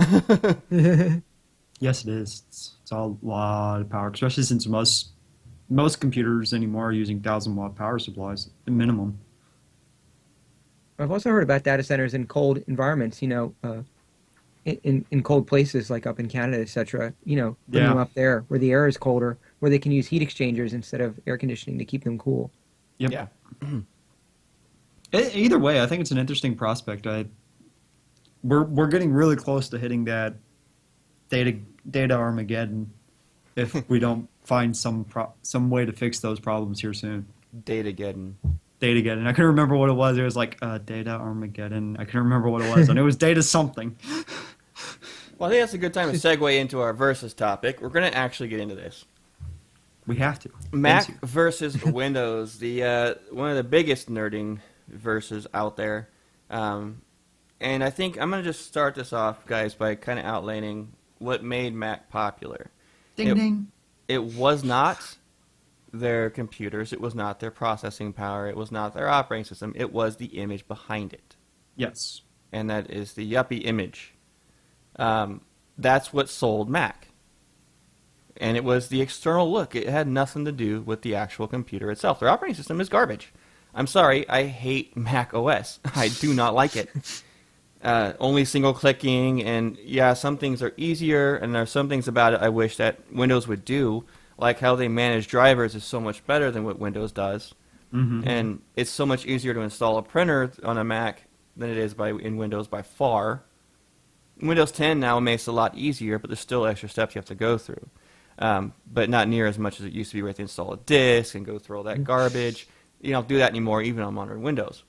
Yes, it is. It's a lot of power, especially since most computers anymore are using 1,000-watt power supplies, the minimum. I've also heard about data centers in cold environments. In cold places like up in Canada, etc. Putting them up there where the air is colder, where they can use heat exchangers instead of air conditioning to keep them cool. Yep. Yeah. Either way, I think it's an interesting prospect. we're getting really close to hitting that data data Armageddon if we don't find some way to fix those problems here soon. Datageddon. Datageddon. I couldn't remember what it was. It was like Data Armageddon. I couldn't remember what it was, and it was Data something. Well, I think that's a good time to segue into our versus topic. We're going to actually get into this. We have to. Mac Thank you. versus Windows, the one of the biggest nerding versus out there. And I think I'm going to just start this off, guys, by kind of outlining what made Mac popular. Ding ding. It was not their computers. It was not their processing power. It was not their operating system. It was the image behind it. Yes. And that is the yuppie image. That's what sold Mac. And it was the external look. It had nothing to do with the actual computer itself. Their operating system is garbage. I'm sorry, I hate Mac OS. I do not like it. Only single clicking, and yeah, some things are easier, and there are some things about it I wish that Windows would do, like how they manage drivers is so much better than what Windows does. Mm-hmm. And it's so much easier to install a printer on a Mac than it is in Windows by far. Windows 10 now makes it a lot easier, but there's still extra steps you have to go through. But not near as much as it used to be where you have to install a disk and go through all that garbage. You don't do that anymore, even on modern Windows.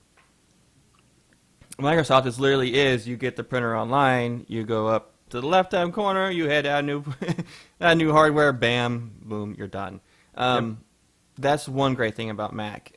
Microsoft literally is, you get the printer online, you go up to the left-hand corner, you add new add new hardware, bam, boom, you're done. Yep. That's one great thing about Mac.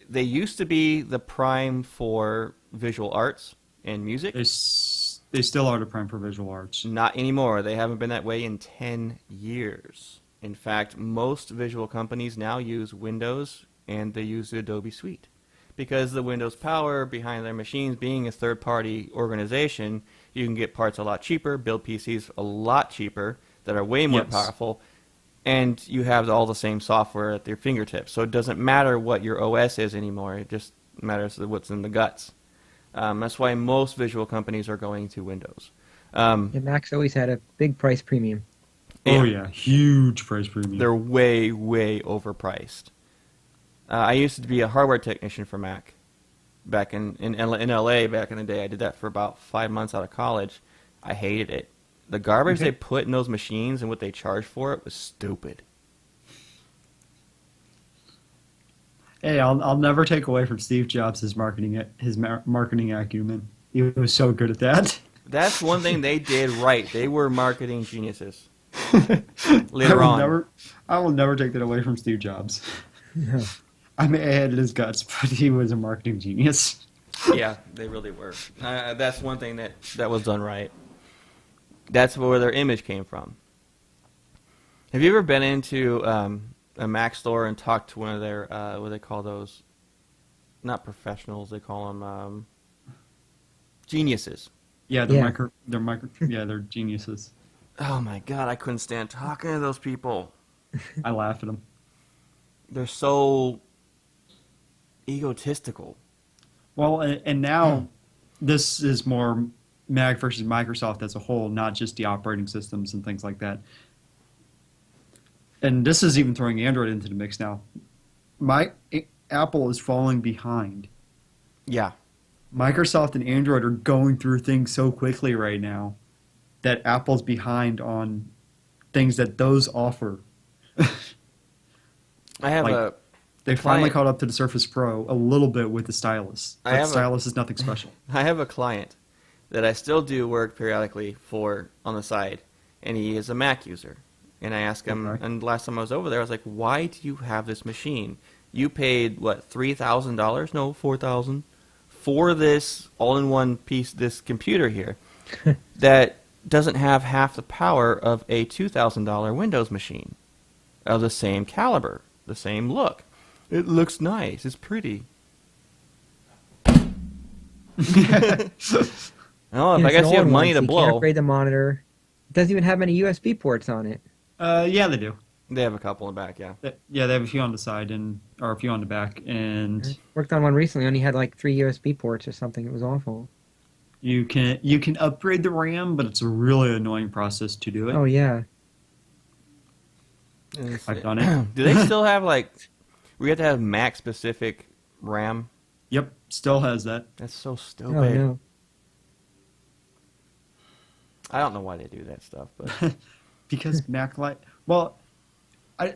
They used to be the prime for visual arts and music. They still are the prime for visual arts. Not anymore. They haven't been that way in 10 years. In fact, most visual companies now use Windows and they use the Adobe Suite. Because the Windows power behind their machines being a third-party organization, you can get parts a lot cheaper, build PCs a lot cheaper that are way more Yes. powerful, and you have all the same software at your fingertips. So it doesn't matter what your OS is anymore. It just matters what's in the guts. That's why most visual companies are going to Windows. Yeah, Mac's always had a big price premium. Oh yeah, huge price premium. They're way, way overpriced. I used to be a hardware technician for Mac back in LA back in the day. I did that for about 5 months out of college. I hated it. The garbage they put in those machines and what they charged for it was stupid. Hey, I'll never take away from Steve Jobs his marketing acumen. He was so good at that. That's one thing they did right. They were marketing geniuses. Later on. I will never take that away from Steve Jobs. No. I may have hated his guts, but he was a marketing genius. Yeah, they really were. That's one thing that was done right. That's where their image came from. Have you ever been into a Mac store and talked to one of their, what do they call those? Not professionals, they call them geniuses. Yeah, Yeah. they're geniuses. Oh my God, I couldn't stand talking to those people. I laugh at them. They're so egotistical. Well, and now this is more Mac versus Microsoft as a whole, not just the operating systems and things like that. And this is even throwing Android into the mix now. Apple is falling behind. Yeah. Microsoft and Android are going through things so quickly right now that Apple's behind on things that those offer. I have Like, They finally caught up to the Surface Pro a little bit with the stylus. But the stylus is nothing special. I have a client that I still do work periodically for on the side, and he is a Mac user. And I asked him, Okay. and last time I was over there, I was like, "Why do you have this machine? You paid what, $3,000? No, $4,000 for this all-in-one piece, this computer here that doesn't have half the power of a $2,000 Windows machine of the same caliber, the same look. It looks nice. It's pretty." Oh, if I guess you have money to You can't blow, upgrade the monitor. It doesn't even have any USB ports on it. Yeah, they do. they have a couple in the back, yeah. Yeah, they have a few on the side or a few on the back, and Worked on one recently, only had like 3 USB ports or something. It was awful. you can upgrade the RAM, but it's a really annoying process to do it. Oh yeah. I've done it. Do they still have we have to have Mac specific RAM? Yep, still has that. That's so stupid. Oh no. I don't know why they do that stuff, but Because Mac Light. Well, I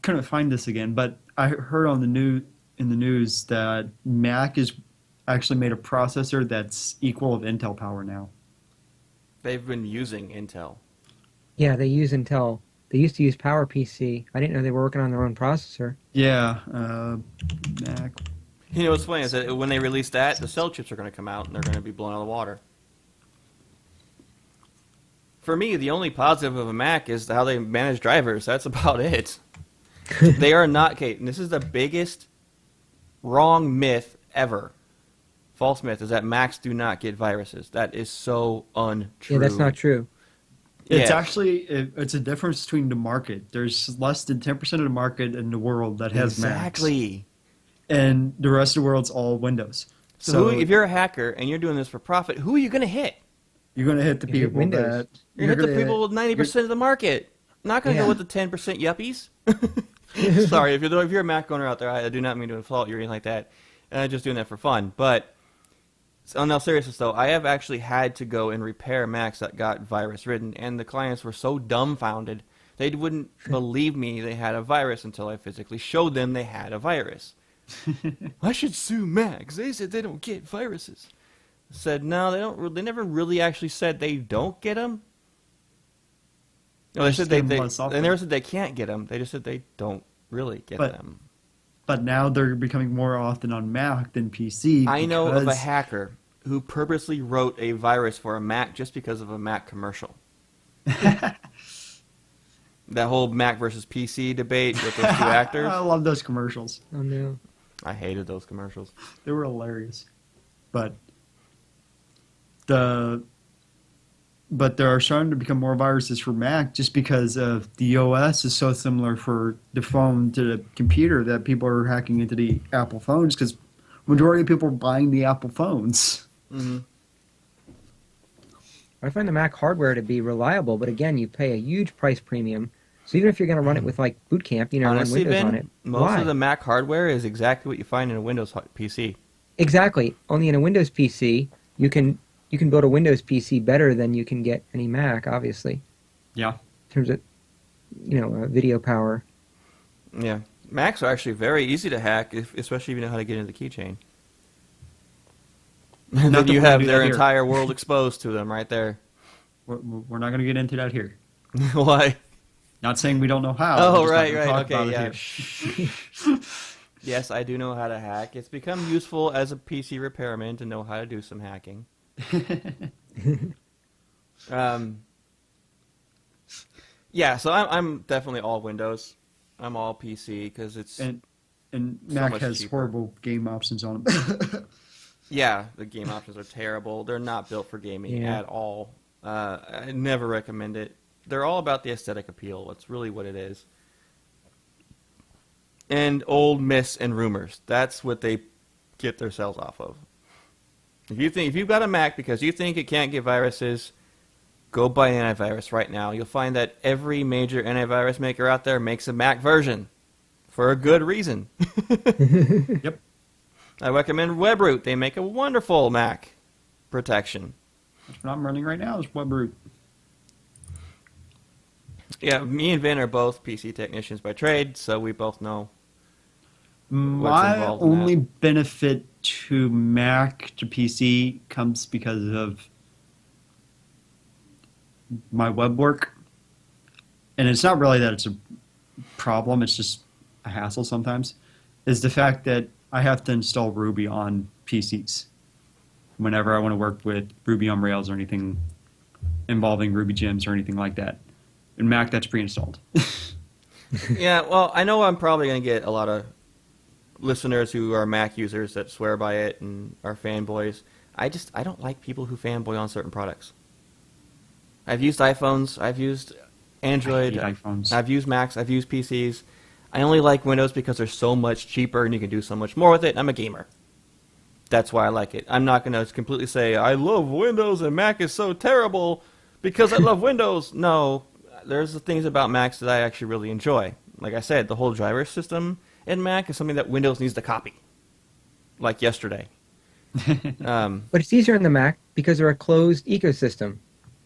couldn't find this again, but I heard on the news that Mac is actually made a processor that's equal of Intel power now. they've been using Intel. Yeah, they use Intel. They used to use PowerPC. I didn't know they were working on their own processor. Yeah, Mac. You know what's funny is that when they release that, the cell chips are going to come out and they're going to be blown out of the water. For me, the only positive of a Mac is how they manage drivers. That's about it. They are not, okay, and this is the biggest wrong myth ever. False myth is that Macs do not get viruses. That is so untrue. Yeah, that's not true. It's Yeah. actually it's a difference between the market. There's less than 10% of the market in the world that has Macs, Exactly. and the rest of the world's all Windows. So if you're a hacker and you're doing this for profit, who are you going to hit? you're going to hit the You hit people Windows. that You're going to hit the people with 90% of the market. Not going to Yeah. go with the 10% yuppies. Sorry, if you're a Mac owner out there, I do not mean to insult you or anything like that. Just doing that for fun. But on all seriousness, though, I have actually had to go and repair Macs that got virus-ridden, and the clients were so dumbfounded, they wouldn't believe me they had a virus until I physically showed them they had a virus. I should sue Macs. They said they don't get viruses. I said, no, they don't. They never really actually said they don't get them. No, they Just said give they them less they never said they can't get them. They just said they don't really get But them. But now they're becoming more often on Mac than PC. I know of a because- hacker who purposely wrote a virus for a Mac just because of a Mac commercial. That whole Mac versus PC debate with those two actors. I love those commercials. Oh no. I hated those commercials. They were hilarious. But there are starting to become more viruses for Mac just because of the OS is so similar for the phone to the computer that people are hacking into the Apple phones because majority of people are buying the Apple phones. Mm-hmm. I find the Mac hardware to be reliable, but again, you pay a huge price premium. So even if you're going to run it with like Boot Camp, Honestly, run Windows Ben, on it. most Why? of the Mac hardware is exactly what you find in a Windows PC. Exactly. Only in a Windows PC, you can build a Windows PC better than you can get any Mac, obviously, Yeah. in terms of video power. Yeah, Macs are actually very easy to hack, especially if you know how to get into the keychain. And Not then that you we're gonna have do their that here. entire world exposed to them right there. We're not going to get into that here. Why? Not saying we don't know how. Oh, we're just not right, gonna right. talk Okay, about it yeah. here. Yes, I do know how to hack. It's become useful as a PC repairman to know how to do some hacking. Yeah, so I'm definitely all Windows. I'm all PC because it's and So Mac much has cheaper. horrible game options on them. yeah, the game options are terrible. They're not built for gaming Yeah. at all. I never recommend it. They're all about the aesthetic appeal. That's really what it is. And old myths and rumors. That's what they get their sales off of. If you've got a Mac because you think it can't get viruses, go buy an antivirus right now. You'll find that every major antivirus maker out there makes a Mac version for a good reason. Yep. I recommend WebRoot. They make a wonderful Mac protection. That's what I'm running right now is WebRoot. Yeah, me and Vin are both PC technicians by trade, so we both know. My involved in only benefit to Mac to PC comes because of my web work. And it's not really that it's a problem, it's just a hassle sometimes, is the fact that I have to install Ruby on PCs whenever I want to work with Ruby on Rails or anything involving Ruby gems or anything like that. In Mac, that's pre-installed. Yeah, well, I know I'm probably going to get a lot of listeners who are Mac users that swear by it and are fanboys. I don't like people who fanboy on certain products. I've used iPhones, I've used Android, I hate iPhones. I've used Macs, I've used PCs. I only like Windows because they're so much cheaper and you can do so much more with it. I'm a gamer. That's why I like it. I'm not going to completely say, I love Windows and Mac is so terrible because I love Windows. No, there's the things about Macs that I actually really enjoy. Like I said, the whole driver system in Mac is something that Windows needs to copy. Like yesterday. But it's easier in the Mac because they're a closed ecosystem.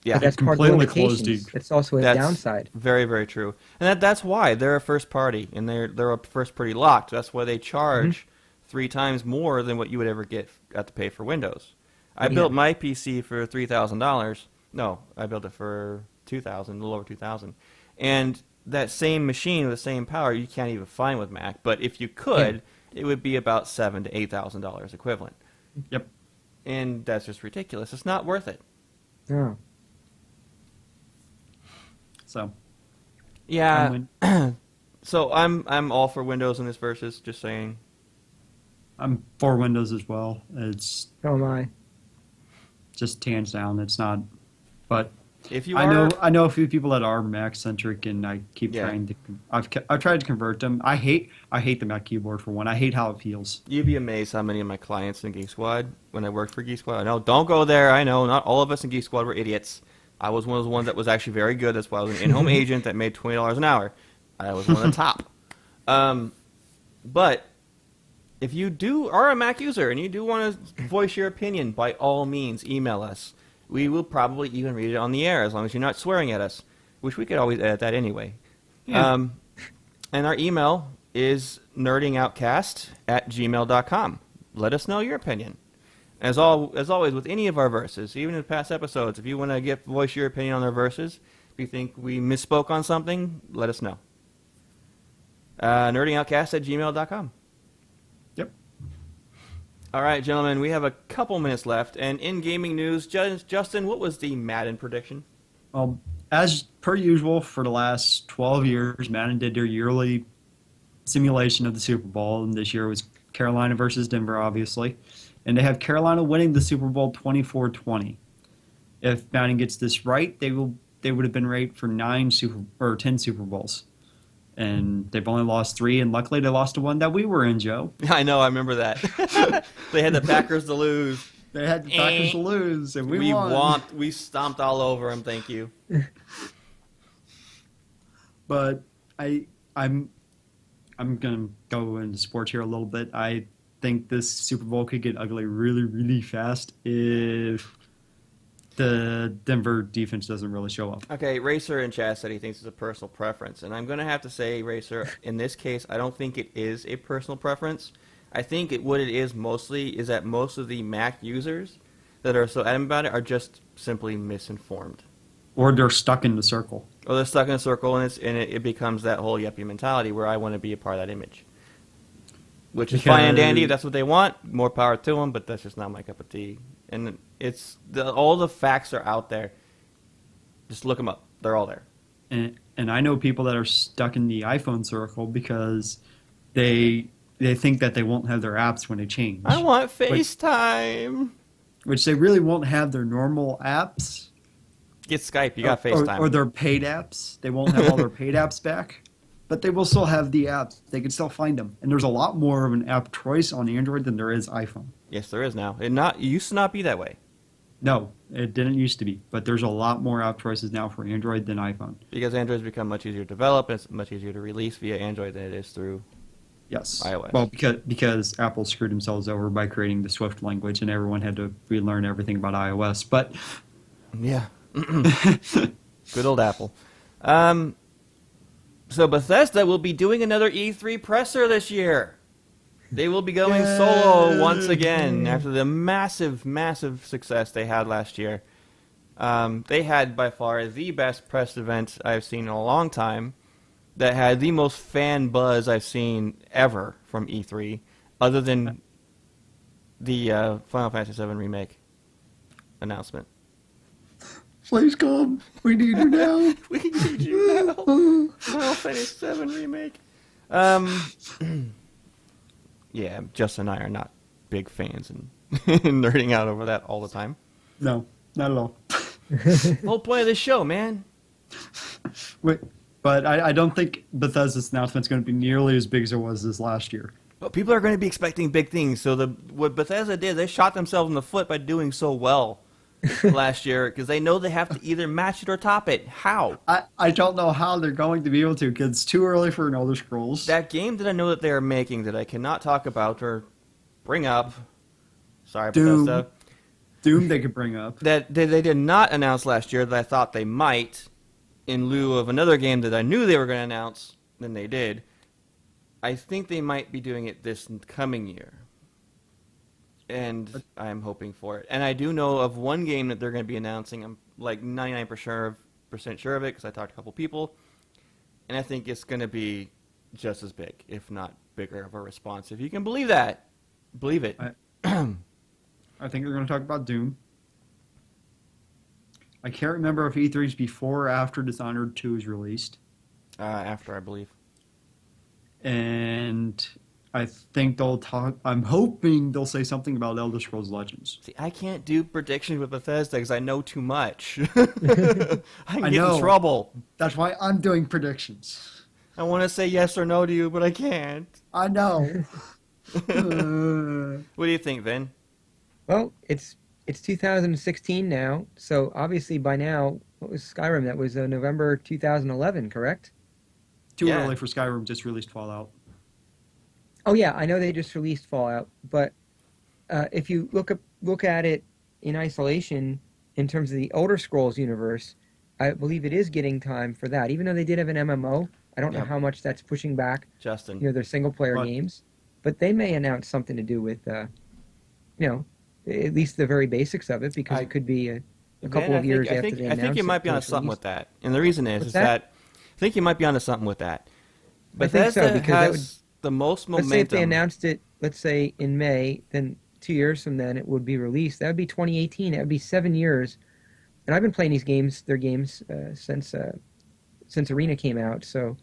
Yeah, But that's part of the completely closed. limitations. That's also a that's downside. very, very true. And that's why they're a first party, and they're a first party locked. That's why they charge 3 times more than what you would ever got to pay for Windows. I built my PC for $3,000. No, I built it for $2,000, a little over $2,000. And that same machine with the same power, you can't even find with Mac. But if you could, it would be about $7,000 to $8,000 equivalent. Yep. And that's just ridiculous. It's not worth it. Oh. So Yeah. So I'm all for Windows in this versus. Just saying. I'm for Windows as well. It's So am I. just hands down. It's not, but If you I know a few people that are Mac centric, and I keep Yeah. trying to. I've tried to convert them. I hate the Mac keyboard for one. I hate how it feels. You'd be amazed how many of my clients in Geek Squad, when I worked for Geek Squad, I know, don't go there. I know, not all of us in Geek Squad were idiots. I was one of the ones that was actually very good. That's why I was an in-home agent that made $20 an hour. I was one of the top. But if you are a Mac user and you do want to voice your opinion, by all means, email us. We will probably even read it on the air as long as you're not swearing at us, which we could always edit that anyway. Yeah. And our email is nerdingoutcast@gmail.com. Let us know your opinion. As always, with any of our verses, even in past episodes, if you want to voice your opinion on our verses, if you think we misspoke on something, let us know. Nerdingoutcast@gmail.com. Yep. All right, gentlemen, we have a couple minutes left. And in gaming news, Justin, what was the Madden prediction? Well, as per usual, for the last 12 years, Madden did their yearly simulation of the Super Bowl, and this year was Carolina versus Denver, obviously. And they have Carolina winning the Super Bowl 24-20. If Madden gets this right, they would have been rated for 10 Super Bowls. And they've only lost 3, and luckily they lost the one that we were in, Joe. I know, I remember that. They had the Packers to lose. They had the Packers to lose, and we won. We stomped all over them, thank you. But I'm gonna go into sports here a little bit. I think this Super Bowl could get ugly really, really fast if the Denver defense doesn't really show up. Okay, Racer in chat said he thinks it's a personal preference. And I'm going to have to say, Racer, in this case, I don't think it is a personal preference. I think what it is mostly is that most of the Mac users that are so adamant about it are just simply misinformed. Or they're stuck in the circle. Or they're stuck in a circle, and it becomes that whole yuppie mentality where I want to be a part of that image. Which is fine and dandy. If that's what they want, more power to them, but that's just not my cup of tea. And all the facts are out there. Just look them up. They're all there. And I know people that are stuck in the iPhone circle because they think that they won't have their apps when they change. I want FaceTime. Which they really won't have their normal apps. Get Skype. You got FaceTime. Or their paid apps. They won't have all their paid apps back. But they will still have the apps. They can still find them. And there's a lot more of an app choice on Android than there is iPhone. Yes, there is now. It used to not be that way. No, it didn't used to be. But there's a lot more app choices now for Android than iPhone. Because Android's become much easier to develop, and it's much easier to release via Android than it is through iOS. Well, because Apple screwed themselves over by creating the Swift language, and everyone had to relearn everything about iOS. But yeah. Good old Apple. So Bethesda will be doing another E3 presser this year. They will be going solo once again after the massive, massive success they had last year. They had by far the best press event I've seen in a long time that had the most fan buzz I've seen ever from E3, other than the Final Fantasy VII Remake announcement. Please come. We need you now. We need you now. Final Fantasy VII Remake. Yeah, Justin and I are not big fans and nerding out over that all the time. No, not at all. The whole point of this show, man. Wait, but I don't think Bethesda's announcement is going to be nearly as big as it was this last year. But people are going to be expecting big things. So what Bethesda did, they shot themselves in the foot by doing so well last year because they know they have to either match it or top it. How? I don't know how they're going to be able to because it's too early for an Elder Scrolls. That game that I know that they are making that I cannot talk about or bring up. Sorry, Doom. Bethesda. Doom they could bring up. that they did not announce last year that I thought they might, in lieu of another game that I knew they were going to announce, than they did. I think they might be doing it this coming year. And I'm hoping for it. And I do know of one game that they're going to be announcing. I'm like 99% sure of it because I talked to a couple people. And I think it's going to be just as big, if not bigger of a response. If you can believe that, believe it. I think they're going to talk about Doom. I can't remember if E3's before or after Dishonored 2 is released. After, I believe. And I think they'll talk. I'm hoping they'll say something about Elder Scrolls Legends. See, I can't do predictions with Bethesda because I know too much. I get in trouble. That's why I'm doing predictions. I want to say yes or no to you, but I can't. I know. What do you think, Vin? Well, it's 2016 now, so obviously by now, what was Skyrim? That was November 2011, correct? Too Yeah. early for Skyrim. Just released Fallout. Oh yeah, I know they just released Fallout, but if you look at it in isolation in terms of the Elder Scrolls universe, I believe it is getting time for that. Even though they did have an MMO, I don't know how much that's pushing back, Justin. their single player games, but they may announce something to do with, at least the very basics of it, because it could be a couple of years after they announce it. I think you might be onto something with that, and the reason is that I think you might be onto something with that. Bethesda I think so, because has the most momentum. Let's say if they announced it, let's say in May, then 2 years from then it would be released. That would be 2018. That would be 7 years. And I've been playing their games since Arena came out, so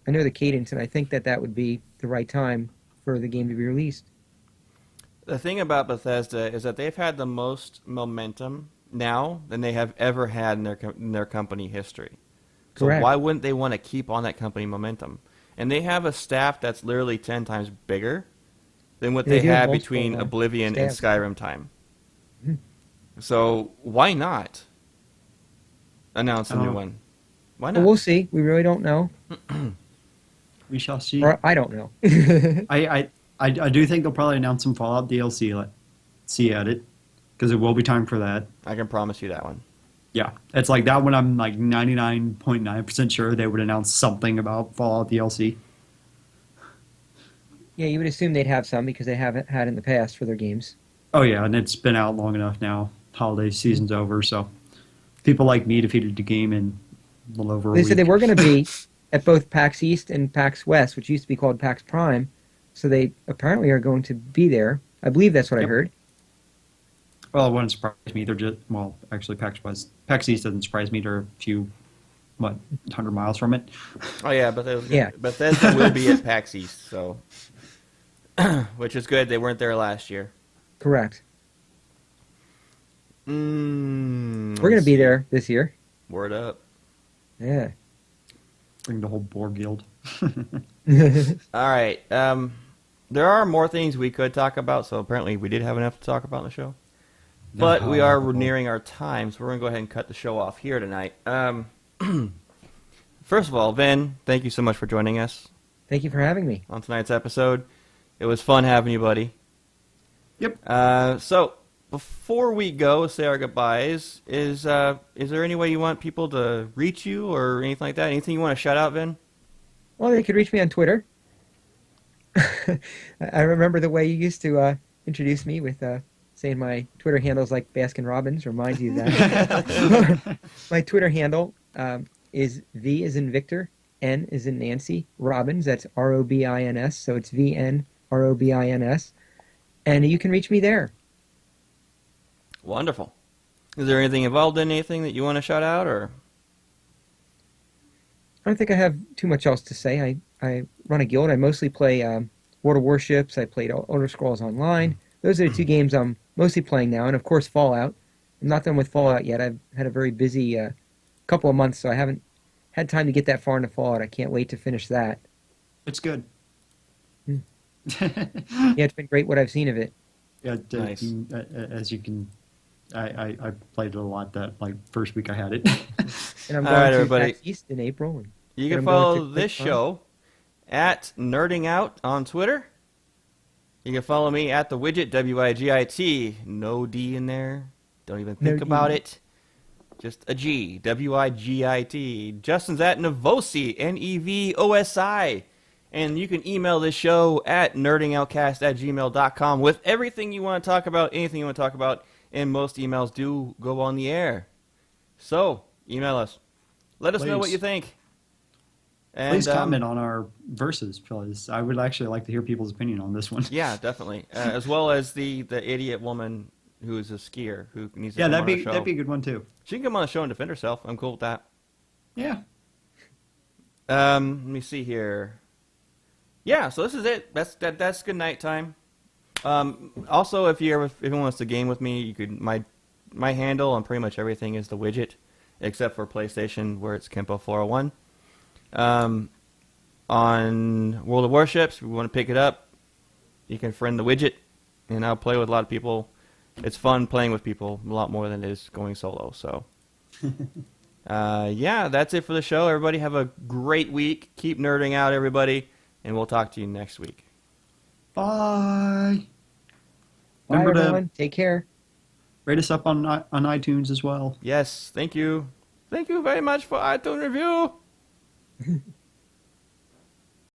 I know the cadence, and I think that would be the right time for the game to be released. The thing about Bethesda is that they've had the most momentum now than they have ever had in their company history. So Correct. why wouldn't they want to keep on that company momentum? And they have a staff that's literally 10 times bigger than what they do have had multiple, between Oblivion and staffs. Skyrim time. So why not announce a new one? Why not? Well, we'll see. We really don't know. We shall see. Or I don't know. I do think they'll probably announce some Fallout DLC. See at it, because it will be time for that. I can promise you that one. Yeah, it's like that one. I'm like 99.9% sure they would announce something about Fallout DLC. Yeah, you would assume they'd have some because they haven't had in the past for their games. Oh yeah, and it's been out long enough now. Holiday season's over, so people like me defeated the game in a little over a They week. said they were going to be at both PAX East and PAX West, which used to be called PAX Prime. So they apparently are going to be there. I believe that's what I heard. Well, it wouldn't surprise me. They're just actually PAX East doesn't surprise me. They're a few 100 miles from it. Oh yeah, Bethesda will be at PAX East, so which is good. They weren't there last year. Correct. We're going to be there this year. Word up. Yeah. Bring the whole boar guild. All right. There are more things we could talk about, so apparently we did have enough to talk about in the show. But we are nearing our time, so we're going to go ahead and cut the show off here tonight. First of all, Vin, thank you so much for joining us. Thank you for having me. On tonight's episode. It was fun having you, buddy. Yep. So, before we go, say our goodbyes, is there any way you want people to reach you or anything like that? Anything you want to shout out, Vin? Well, they could reach me on Twitter. I remember the way you used to introduce me with saying my Twitter handle's like Baskin Robbins. Reminds you of that. My Twitter handle is V as in Victor, N as in Nancy, Robbins. That's Robins. So it's VNROBINS. And you can reach me there. Wonderful. Is there anything involved in anything that you want to shout out, or? I don't think I have too much else to say. I run a guild. I mostly play World of Warships. I played Elder Scrolls Online. Those are the two games I'm mostly playing now. And, of course, Fallout. I'm not done with Fallout yet. I've had a very busy couple of months, so I haven't had time to get that far into Fallout. I can't wait to finish that. It's good. Yeah, it's been great what I've seen of it. Yeah, Nice. as you can, I played it a lot that first week I had it. And I'm All going right, to everybody. PAX East in April. And You then can I'm going follow to this QuickCon. show at Nerding Out on Twitter. You can follow me at the Widget, WIGIT. No D in there. Don't even No think D. about it. Just a G, WIGIT. Justin's at Nevosi, NEVOSI. And you can email this show at nerdingoutcast@gmail.com with everything you want to talk about, anything you want to talk about, and most emails do go on the air. So, email us. Let us know what Please. you think. And, Please comment on our verses, because I would actually like to hear people's opinion on this one. Yeah, definitely. As well as the idiot woman who is a skier who needs to Yeah, come on the show. that'd be a good one too. She can come on the show and defend herself. I'm cool with that. Yeah. Let me see here. Yeah, so this is it. That's good night time. Also, if anyone wants to game with me, you could my handle on pretty much everything is the Widget, except for PlayStation where it's Kempo401. On World of Warships, if you want to pick it up, you can friend the Widget, and I'll play with a lot of people. It's fun playing with people, a lot more than it is going solo. So, yeah, that's it for the show. Everybody have a great week. Keep nerding out, everybody, and we'll talk to you next week. Bye. Bye, Remember to everyone. Take care. rate us up on iTunes as well. Yes, thank you. Thank you very much for iTunes review.